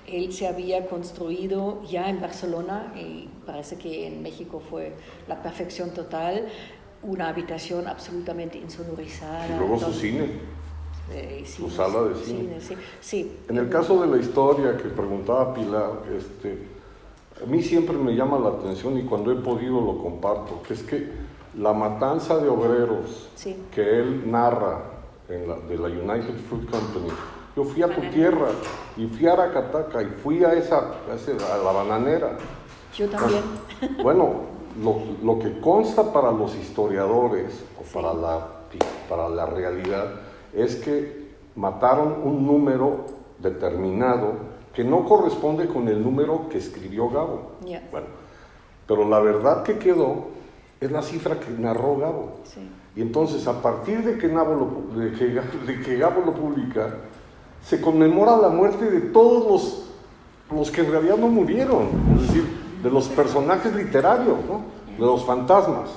Speaker 2: él se había construido ya en Barcelona, y parece que en México fue la perfección total, una habitación absolutamente insonorizada.
Speaker 1: Y luego su cine. Su sala de cine.
Speaker 2: Sí.
Speaker 1: En el caso de la historia que preguntaba Pilar, a mí siempre me llama la atención, y cuando he podido lo comparto, que es que la matanza de obreros que él narra de la United Fruit Company, yo fui a tu tierra y fui a Aracataca y fui a la bananera.
Speaker 2: Yo también.
Speaker 1: Bueno, lo que consta para los historiadores o para la realidad es que mataron un número determinado que no corresponde con el número que escribió Gabo. Bueno, pero la verdad que quedó es la cifra que narró Gabo. Y entonces, a partir de que Gabo lo publica, se conmemora la muerte de todos los que en realidad no murieron, es decir, de los personajes literarios, ¿no? De los fantasmas.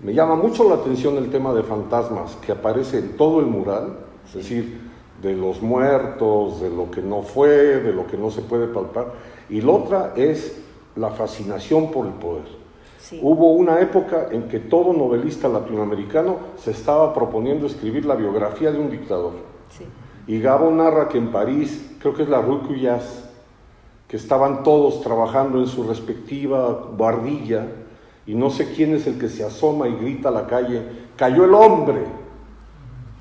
Speaker 1: Me llama mucho la atención el tema de fantasmas que aparece en todo el mural, es decir, de los muertos, de lo que no fue, de lo que no se puede palpar. Y la otra es la fascinación por el poder. Hubo una época en que todo novelista latinoamericano se estaba proponiendo escribir la biografía de un dictador. Y Gabo narra que en París, creo que es la Rue Cuyas, que estaban todos trabajando en su respectiva bardilla, y no sé quién es el que se asoma y grita a la calle, ¡cayó el hombre!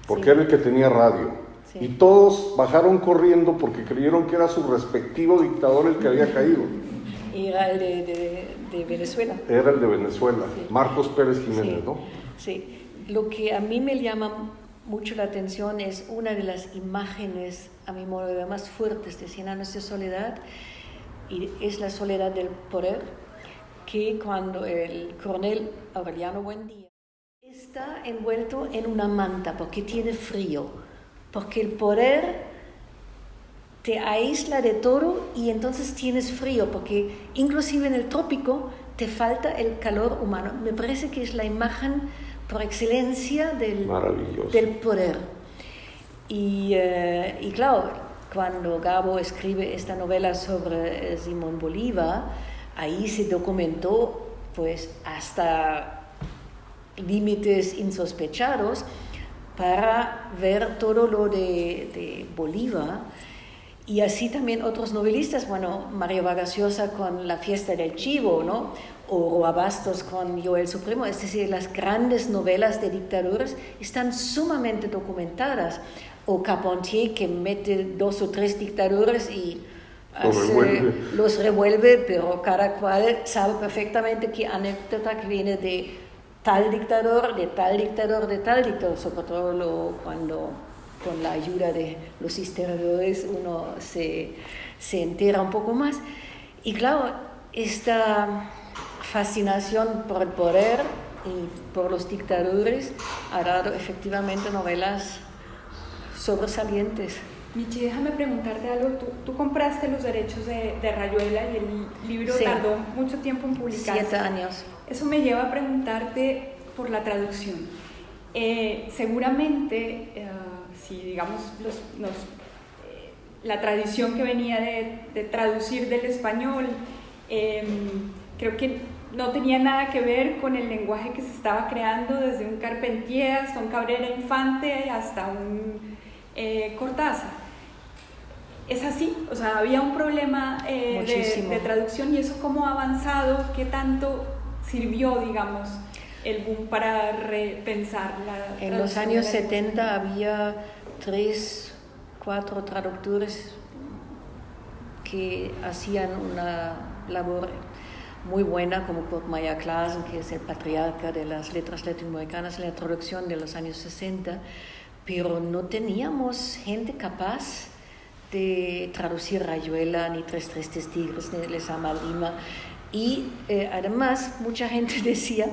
Speaker 1: Porque era el que tenía radio. Y todos bajaron corriendo porque creyeron que era su respectivo dictador el que había caído.
Speaker 2: Era el de Venezuela.
Speaker 1: Era el de Venezuela, Marcos Pérez Jiménez, ¿no?
Speaker 2: Sí, lo que a mí me llama mucho la atención es una de las imágenes, a mi modo de ver, más fuertes de 100 años de soledad, y es la soledad del poder, que cuando el coronel Aureliano Buendía está envuelto en una manta porque tiene frío, porque el poder te aísla de todo y entonces tienes frío, porque inclusive en el trópico te falta el calor humano. Me parece que es la imagen por excelencia del poder. Y claro, cuando Gabo escribe esta novela sobre Simón Bolívar, ahí se documentó pues hasta límites insospechados para ver todo lo de Bolívar. Y así también otros novelistas, bueno, Mario Vargas Llosa con La fiesta del chivo, ¿no? O Roa Bastos con Yo el Supremo, es decir, las grandes novelas de dictadores están sumamente documentadas. O Carpentier, que mete 2 o 3 dictadores y los revuelve, pero cada cual sabe perfectamente qué anécdota que viene de tal dictador, de tal dictador, de tal dictador, sobre todo cuando con la ayuda de los historiadores uno se entera un poco más. Y claro, esta fascinación por el poder y por los dictadores ha dado efectivamente novelas sobresalientes.
Speaker 3: Michi, déjame preguntarte algo. Tú compraste los derechos de Rayuela y el libro tardó mucho tiempo en publicarse.
Speaker 2: 7 años.
Speaker 3: Eso me lleva a preguntarte por la traducción. Seguramente, si digamos la tradición que venía de traducir del español, creo que no tenía nada que ver con el lenguaje que se estaba creando desde un Carpentier hasta un Cabrera Infante hasta un Cortázar. ¿Es así? O sea, había un problema de traducción, y eso cómo ha avanzado, qué tanto sirvió, digamos, el boom para repensar la traducción.
Speaker 2: En los años 70 había 3, 4 traductores que hacían una labor muy buena, como Kurt Meyer Claassen, que es el patriarca de las letras latinoamericanas en la traducción de los años 60, pero no teníamos gente capaz de traducir Rayuela, ni Tres Tristes Tigres, ni Les ama Lima. Y además mucha gente decía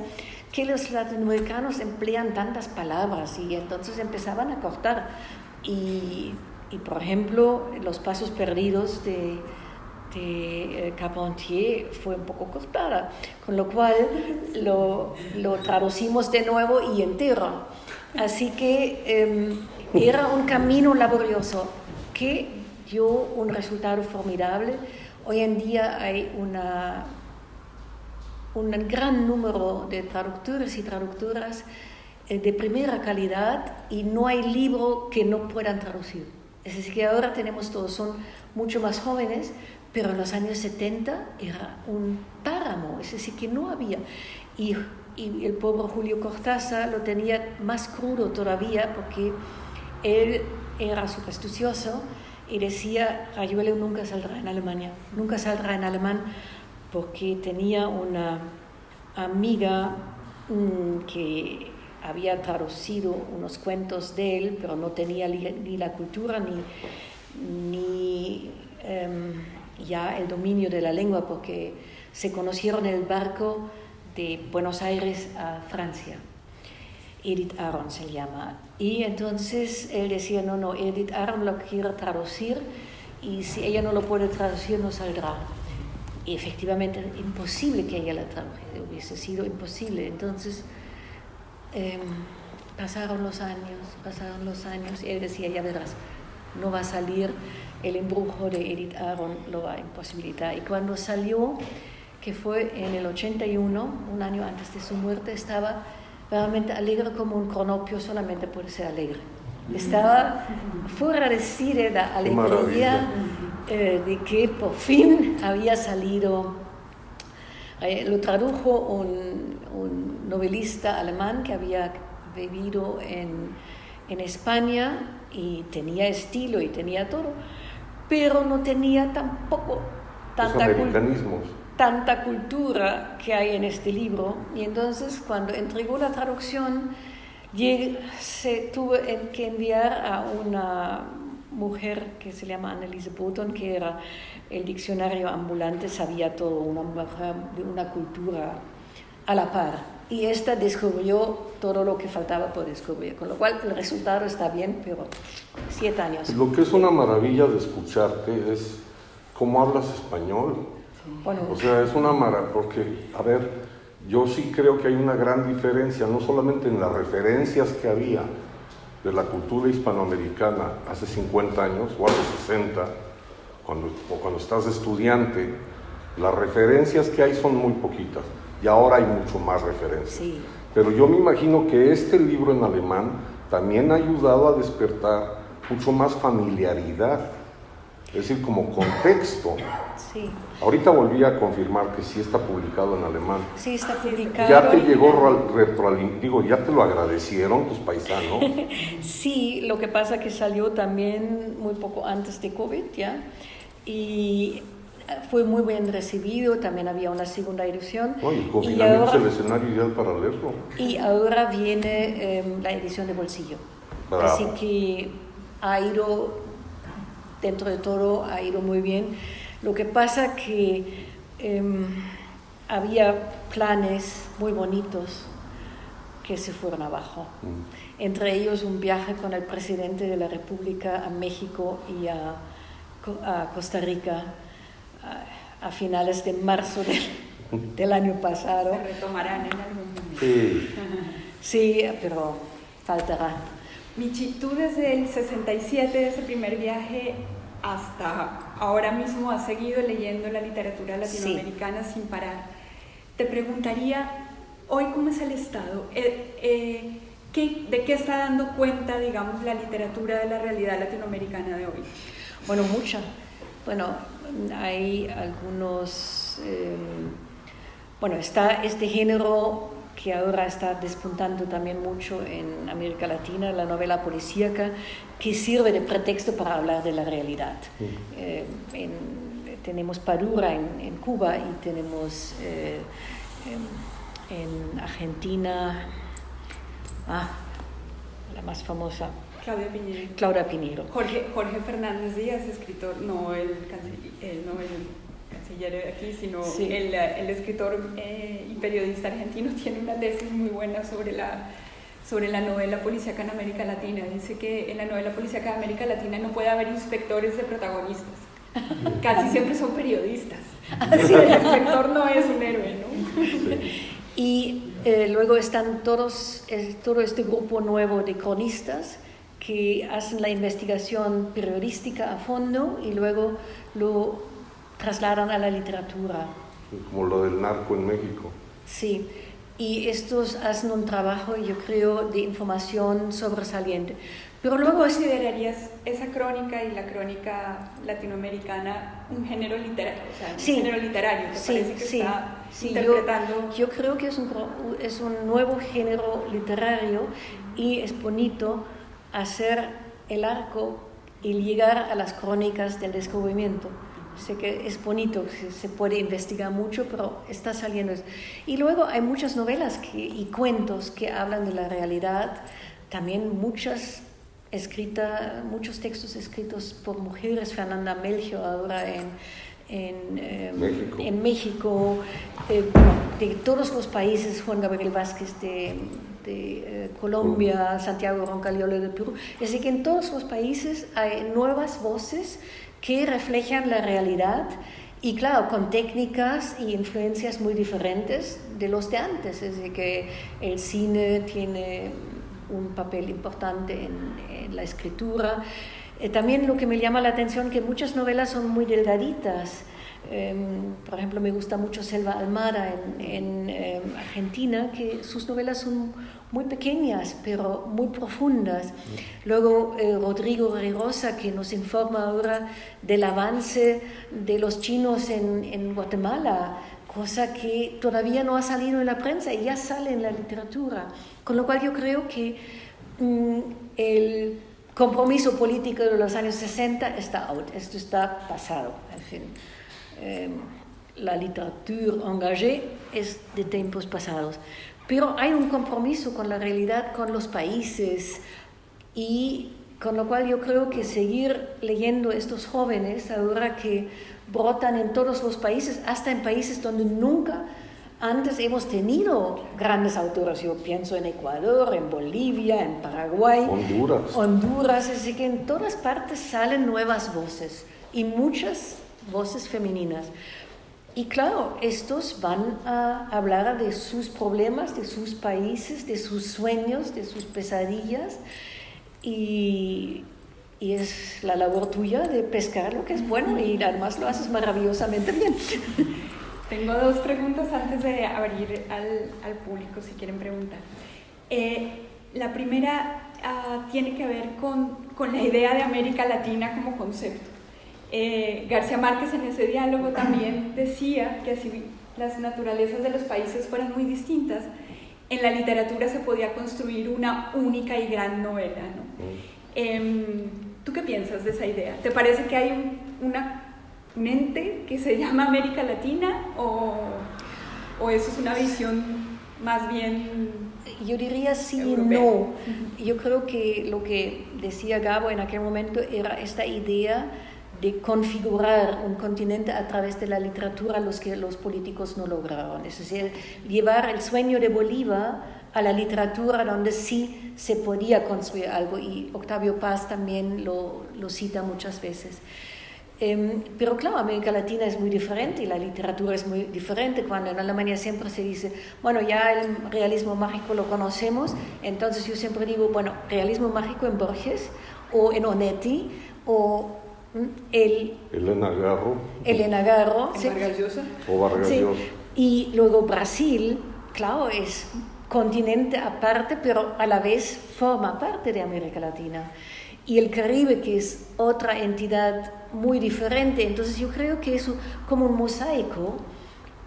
Speaker 2: que los latinoamericanos emplean tantas palabras, y entonces empezaban a cortar. Y por ejemplo, Los Pasos Perdidos de Carpentier fue un poco cortada, con lo cual lo traducimos de nuevo y entero. Así que era un camino laborioso que dio un resultado formidable. Hoy en día hay un gran número de traductores y traductoras de primera calidad, y no hay libro que no puedan traducir. Es decir, que ahora tenemos todos, son mucho más jóvenes, pero en los años 70 era un páramo, es decir, que no había. Y el pobre Julio Cortázar lo tenía más crudo todavía, porque él era supersticioso y decía: Rayuela nunca saldrá en Alemania, nunca saldrá en alemán, porque tenía una amiga que había traducido unos cuentos de él, pero no tenía ni la cultura ni ya el dominio de la lengua, porque se conocieron en el barco de Buenos Aires a Francia. Edith Aron se llama. Y entonces él decía: no, Edith Aron lo quiere traducir, y si ella no lo puede traducir no saldrá. Y efectivamente imposible que ella la tradujera, hubiese sido imposible. Entonces pasaron los años, y él decía: ya verás, no va a salir, el embrujo de Edith Aron lo va a imposibilitar. Y cuando salió, que fue en el 81, un año antes de su muerte, estaba realmente alegre como un cronopio, solamente puede ser alegre. Estaba fuera de sí de la alegría de que por fin había salido. Lo tradujo un novelista alemán que había vivido en España y tenía estilo y tenía todo, pero no tenía tampoco tanta cultura que hay en este libro. Y entonces, cuando entregó la traducción, se tuvo que enviar a una mujer que se llama Anneliese Boton, que era el diccionario ambulante, sabía todo, una mujer de una cultura a la par. Y esta descubrió todo lo que faltaba por descubrir, con lo cual el resultado está bien, pero 7 años.
Speaker 1: Lo que es una maravilla de escucharte es cómo hablas español.
Speaker 2: Bueno,
Speaker 1: O sea, es una maravilla, porque, a ver, yo sí creo que hay una gran diferencia, no solamente en las referencias que había de la cultura hispanoamericana hace 50 años o hace 60, cuando estás de estudiante, las referencias que hay son muy poquitas y ahora hay mucho más referencias.
Speaker 2: sí.
Speaker 1: Pero yo me imagino que este libro en alemán también ha ayudado a despertar mucho más familiaridad, es decir, como contexto.
Speaker 2: Sí,
Speaker 1: Ahorita volví a confirmar que sí está publicado en alemán.
Speaker 2: sí está publicado.
Speaker 1: ¿Ya te llegó digo, ya te lo agradecieron tus paisanos?
Speaker 2: Sí, lo que pasa que salió también muy poco antes de COVID, ¿ya? Y fue muy bien recibido, también había una segunda edición.
Speaker 1: No, y el confinamiento es el escenario ideal para leerlo.
Speaker 2: Y ahora viene la edición de bolsillo.
Speaker 1: Bravo.
Speaker 2: Así que ha ido, dentro de todo, ha ido muy bien. Lo que pasa que había planes muy bonitos que se fueron abajo. Entre ellos un viaje con el presidente de la República a México y a Costa Rica a finales de marzo del año pasado.
Speaker 3: Se retomarán en algún momento.
Speaker 1: Sí.
Speaker 2: Sí, pero faltará.
Speaker 3: Michi, tú desde el 67, ese primer viaje, hasta ahora mismo has seguido leyendo la literatura latinoamericana sin parar. Te preguntaría, hoy, ¿cómo es el estado? ¿De qué está dando cuenta, digamos, la literatura de la realidad latinoamericana de hoy?
Speaker 2: Bueno, mucha. Bueno, hay algunos... bueno, está este género que ahora está despuntando también mucho en América Latina, la novela policíaca, que sirve de pretexto para hablar de la realidad. Tenemos Padura en Cuba y tenemos en Argentina, la más famosa, Claudia Piñero.
Speaker 3: Jorge Fernández Díaz, escritor, no el canciller de aquí, sino
Speaker 2: sí.
Speaker 3: el escritor y periodista argentino, tiene una tesis muy buena sobre la novela policíaca en América Latina. Dice que en la novela policíaca de América Latina no puede haber inspectores de protagonistas. Casi siempre son periodistas. Así el inspector no es un héroe, ¿no?
Speaker 1: Sí.
Speaker 2: Y luego están todo este grupo nuevo de cronistas que hacen la investigación periodística a fondo y luego lo trasladan a la literatura.
Speaker 1: Como lo del narco en México.
Speaker 2: Sí, y estos hacen un trabajo, yo creo, de información sobresaliente. Pero luego
Speaker 3: ¿considerarías esa crónica y la crónica latinoamericana un género literario? O sea,
Speaker 2: sí,
Speaker 3: un género literario, ¿te parece que está interpretando?
Speaker 2: Yo creo que es un nuevo género literario y es bonito hacer el arco y llegar a las crónicas del descubrimiento. Sé que es bonito, que se puede investigar mucho, pero está saliendo. Y luego hay muchas novelas y cuentos que hablan de la realidad, también muchos textos escritos por mujeres, Fernanda Melchor ahora en México, de todos los países, Juan Gabriel Vázquez de Colombia, Santiago Roncaliolo de Perú. Es decir, que en todos los países hay nuevas voces que reflejan la realidad y claro, con técnicas y influencias muy diferentes de los de antes. Es decir, que el cine tiene un papel importante en la escritura. También lo que me llama la atención es que muchas novelas son muy delgaditas. Por ejemplo, me gusta mucho Selva Almada en Argentina, que sus novelas son muy pequeñas, pero muy profundas. Luego Rodrigo Rirosa, que nos informa ahora del avance de los chinos en Guatemala, cosa que todavía no ha salido en la prensa y ya sale en la literatura. Con lo cual yo creo que el compromiso político de los años 60 está out, esto está pasado, en fin. La literatura engagée es de tiempos pasados, pero hay un compromiso con la realidad, con los países, y con lo cual yo creo que seguir leyendo estos jóvenes ahora que brotan en todos los países, hasta en países donde nunca antes hemos tenido grandes autores. Yo pienso en Ecuador, en Bolivia, en Paraguay, Honduras, es decir, que en todas partes salen nuevas voces y muchas voces femeninas. Y claro, estos van a hablar de sus problemas, de sus países, de sus sueños, de sus pesadillas, y es la labor tuya de pescar lo que es bueno, y además lo haces maravillosamente bien.
Speaker 3: Tengo 2 preguntas antes de abrir al público si quieren preguntar. La primera tiene que ver con la idea de América Latina como concepto. García Márquez en ese diálogo también decía que si las naturalezas de los países fueran muy distintas, en la literatura se podía construir una única y gran novela, ¿no? ¿Tú qué piensas de esa idea? ¿Te parece que hay un ente que se llama América Latina o eso es una visión más bien
Speaker 2: Yo diría sí y
Speaker 3: europea?
Speaker 2: no. Yo creo que lo que decía Gabo en aquel momento era esta idea de configurar un continente a través de la literatura, los que los políticos no lograron. Es decir, llevar el sueño de Bolívar a la literatura donde sí se podía construir algo, y Octavio Paz también lo cita muchas veces. Pero claro, América Latina es muy diferente y la literatura es muy diferente. Cuando en Alemania siempre se dice, bueno, ya el realismo mágico lo conocemos, entonces yo siempre digo, bueno, realismo mágico en Borges o en Onetti o
Speaker 1: Elena Garro,
Speaker 2: sí.
Speaker 1: o Vargas
Speaker 2: Sí.
Speaker 1: Llosa.
Speaker 2: Y luego Brasil, claro, es continente aparte, pero a la vez forma parte de América Latina. Y el Caribe, que es otra entidad muy diferente. Entonces yo creo que es como un mosaico,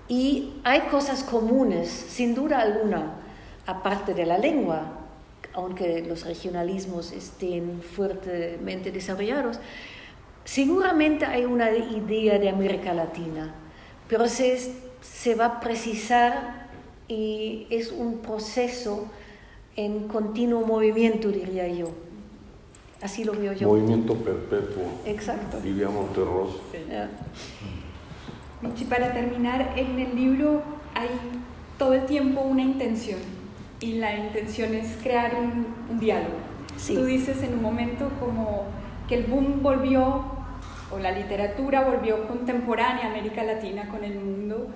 Speaker 2: y hay cosas comunes, sin duda alguna, aparte de la lengua, aunque los regionalismos estén fuertemente desarrollados. Seguramente hay una idea de América Latina, pero se va a precisar, y es un proceso en continuo movimiento, diría yo. Así lo veo yo.
Speaker 1: Movimiento perpetuo.
Speaker 2: Exacto.
Speaker 1: Diría Monterroso.
Speaker 3: Michi, para terminar, en el libro hay todo el tiempo una intención, y la intención es crear un diálogo.
Speaker 2: Sí.
Speaker 3: Tú dices en un momento como que el boom volvió, o la literatura volvió contemporánea a América Latina con el mundo.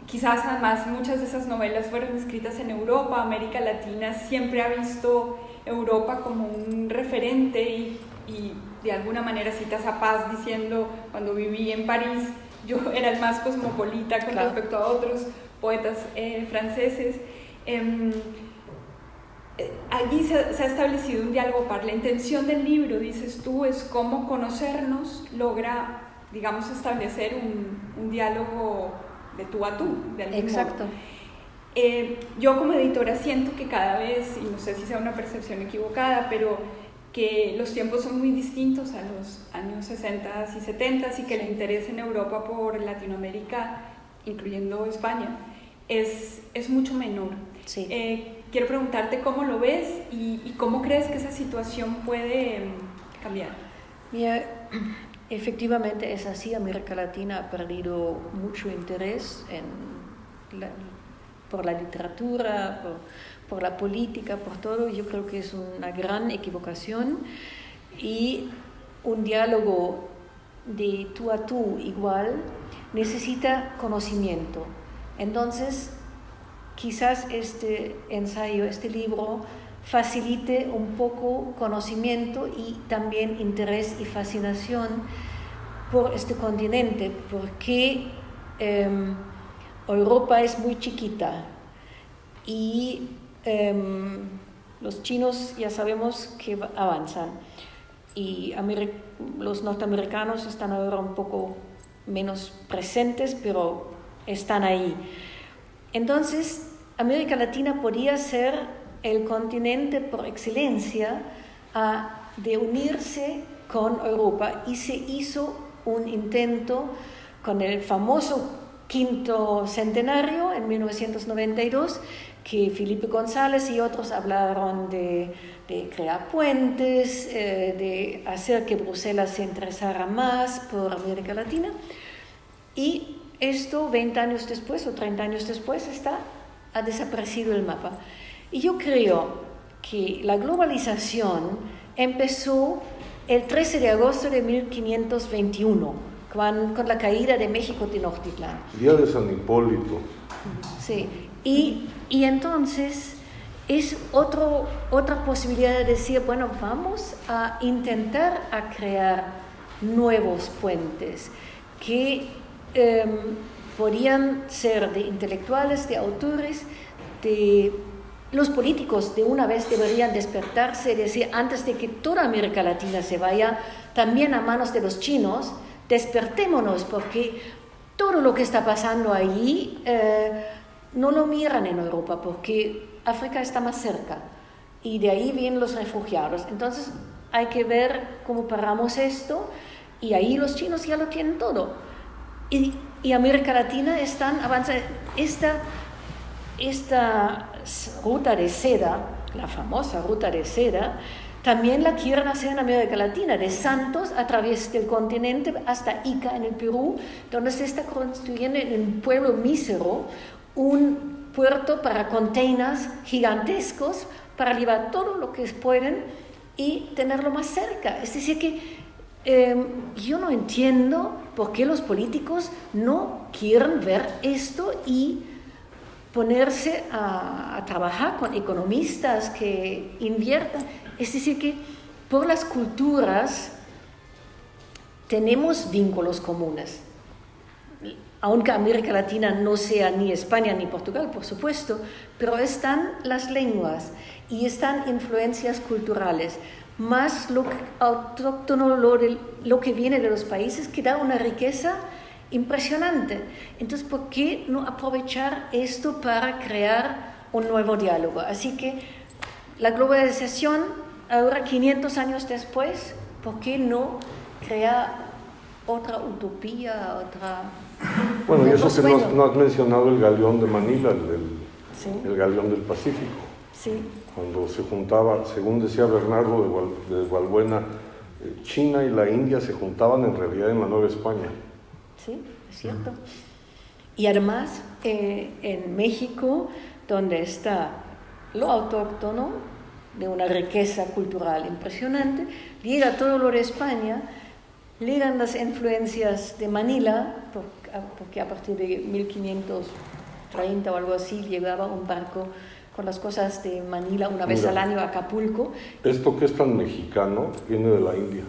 Speaker 3: Quizás además muchas de esas novelas fueron escritas en Europa. América Latina siempre ha visto Europa como un referente, y de alguna manera citas a Paz diciendo, cuando viví en París yo era el más cosmopolita con respecto a otros poetas franceses. Allí se ha establecido un diálogo par. La intención del libro, dices tú, es cómo conocernos logra, digamos, establecer un diálogo de tú a tú, de algún
Speaker 2: Exacto.
Speaker 3: modo. Yo como editora siento que cada vez, y no sé si sea una percepción equivocada, pero que los tiempos son muy distintos a los años 60 y 70, y que el interés en Europa por Latinoamérica, incluyendo España, es mucho menor.
Speaker 2: Sí.
Speaker 3: Quiero preguntarte cómo lo ves y cómo crees que esa situación puede cambiar.
Speaker 2: Mira, efectivamente es así. América Latina ha perdido mucho interés por la literatura, por la política, por todo. Yo creo que es una gran equivocación, y un diálogo de tú a tú igual necesita conocimiento. Entonces, quizás este ensayo, este libro, facilite un poco conocimiento y también interés y fascinación por este continente, porque Europa es muy chiquita, y los chinos ya sabemos que avanzan, y los norteamericanos están ahora un poco menos presentes, pero están ahí. Entonces, América Latina podía ser el continente por excelencia de unirse con Europa, y se hizo un intento con el famoso quinto centenario en 1992, que Felipe González y otros hablaron de crear puentes, de hacer que Bruselas se interesara más por América Latina, y esto 20 años después o 30 años después ha desaparecido el mapa. Y yo creo que la globalización empezó el 13 de agosto de 1521, con la caída de México Tenochtitlán.
Speaker 1: Día de San Hipólito.
Speaker 2: Sí, y entonces es otra posibilidad de decir, bueno, vamos a intentar a crear nuevos puentes que podrían ser de intelectuales, de autores, de los políticos. De una vez deberían despertarse y decir, antes de que toda América Latina se vaya también a manos de los chinos, despertémonos, porque todo lo que está pasando allí no lo miran en Europa, porque África está más cerca y de ahí vienen los refugiados. Entonces hay que ver cómo paramos esto, y ahí los chinos ya lo tienen todo. Y América Latina están avanzando. Esta ruta de seda, la famosa ruta de seda, también la quieren hacer en América Latina, de Santos a través del continente hasta Ica en el Perú, donde se está construyendo en un pueblo mísero un puerto para containers gigantescos para llevar todo lo que pueden y tenerlo más cerca. Es decir que yo no entiendo por qué los políticos no quieren ver esto y ponerse a trabajar con economistas que inviertan. Es decir que por las culturas tenemos vínculos comunes. Aunque América Latina no sea ni España ni Portugal, por supuesto, pero están las lenguas y están influencias culturales, más lo autóctono, lo que viene de los países, que da una riqueza impresionante. Entonces, ¿por qué no aprovechar esto para crear un nuevo diálogo? Así que la globalización, ahora 500 años después, ¿por qué no crear otra utopía, otra...
Speaker 1: Bueno, y eso que no has mencionado el galeón de Manila,
Speaker 2: Sí.
Speaker 1: el galeón del Pacífico.
Speaker 2: Sí.
Speaker 1: Cuando se juntaba, según decía Bernardo de Valbuena, China y la India se juntaban en realidad en la Nueva España.
Speaker 2: Sí, es cierto. Y además, en México, donde está lo autóctono, de una riqueza cultural impresionante, llega todo lo de España, llegan las influencias de Manila, porque a partir de 1530 o algo así llegaba un barco con las cosas de Manila una vez al año a Acapulco.
Speaker 1: Esto que es tan mexicano viene de la India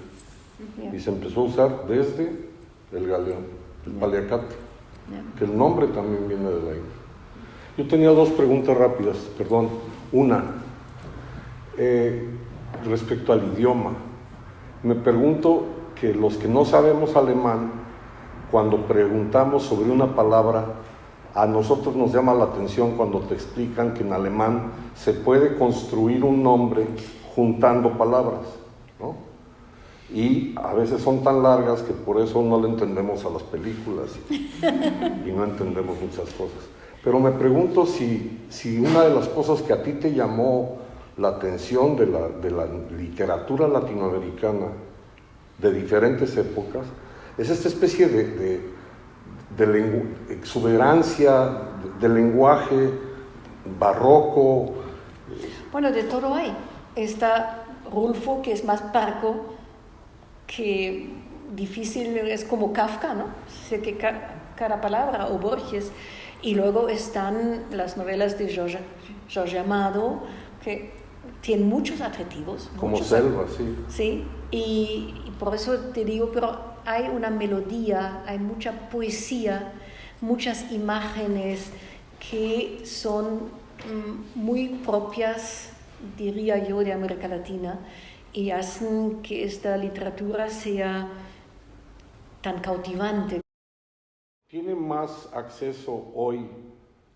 Speaker 1: y se empezó a usar desde el galeón, el paliacate, que el nombre también viene de la India. Yo tenía dos preguntas rápidas, perdón. Una, respecto al idioma. Me pregunto que los que no sabemos alemán, cuando preguntamos sobre una palabra, a nosotros nos llama la atención cuando te explican que en alemán se puede construir un nombre juntando palabras, ¿no? Y a veces son tan largas que por eso no le entendemos a las películas y no entendemos muchas cosas. Pero me pregunto si una de las cosas que a ti te llamó la atención de la literatura latinoamericana de diferentes épocas es esta especie de exuberancia, de lenguaje barroco.
Speaker 2: Bueno, de todo hay. Está Rulfo, que es más parco, que difícil, es como Kafka, ¿no? Sé que cada palabra, o Borges. Y luego están las novelas de Jorge Amado, que tienen muchos adjetivos.
Speaker 1: Como Selva, sí.
Speaker 2: Sí, y por eso te digo, pero hay una melodía, hay mucha poesía, muchas imágenes que son muy propias, diría yo, de América Latina, y hacen que esta literatura sea tan cautivante.
Speaker 1: ¿Tiene más acceso hoy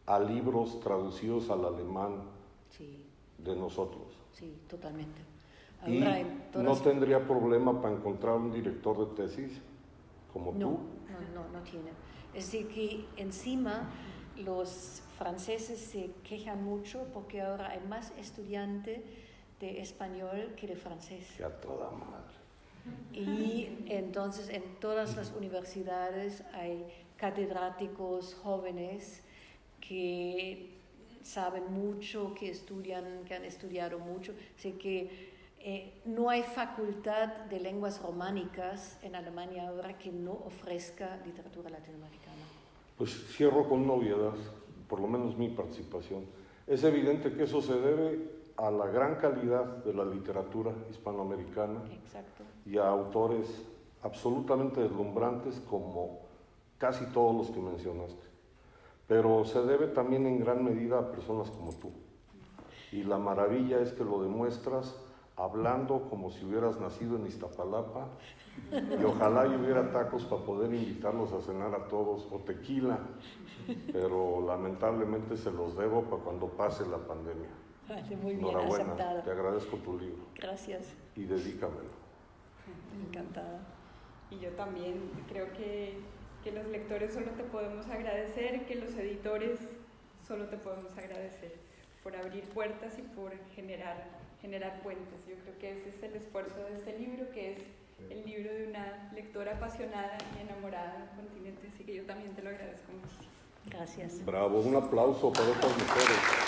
Speaker 1: a libros traducidos al alemán de nosotros?
Speaker 2: Sí, totalmente.
Speaker 1: ¿Y no tendría problema para encontrar un director de tesis como tú?
Speaker 2: No tiene. Es decir, que encima los franceses se quejan mucho porque ahora hay más estudiantes de español que de francés.
Speaker 1: Que a toda madre.
Speaker 2: Y entonces en todas las universidades hay catedráticos jóvenes que saben mucho, que estudian, que han estudiado mucho. Así que No hay facultad de lenguas románicas en Alemania ahora que no ofrezca literatura latinoamericana.
Speaker 1: Pues cierro con una obviedad, por lo menos mi participación. Es evidente que eso se debe a la gran calidad de la literatura hispanoamericana.
Speaker 2: Exacto.
Speaker 1: Y a autores absolutamente deslumbrantes como casi todos los que mencionaste. Pero se debe también en gran medida a personas como tú. Y la maravilla es que lo demuestras hablando como si hubieras nacido en Iztapalapa, y ojalá y hubiera tacos para poder invitarlos a cenar a todos, o tequila, pero lamentablemente se los debo para cuando pase la pandemia.
Speaker 2: Vale, muy bien,
Speaker 1: Enhorabuena,
Speaker 2: aceptado.
Speaker 1: te agradezco tu libro.
Speaker 2: Gracias.
Speaker 1: Y dedícamelo.
Speaker 2: Encantada.
Speaker 3: Y yo también creo que los lectores solo te podemos agradecer, que los editores solo te podemos agradecer por abrir puertas y por generar puentes. Yo creo que ese es el esfuerzo de este libro, que es el libro de una lectora apasionada y enamorada del continente, así que yo también te lo agradezco muchísimo.
Speaker 2: Gracias.
Speaker 1: Bravo, un aplauso para estas mujeres.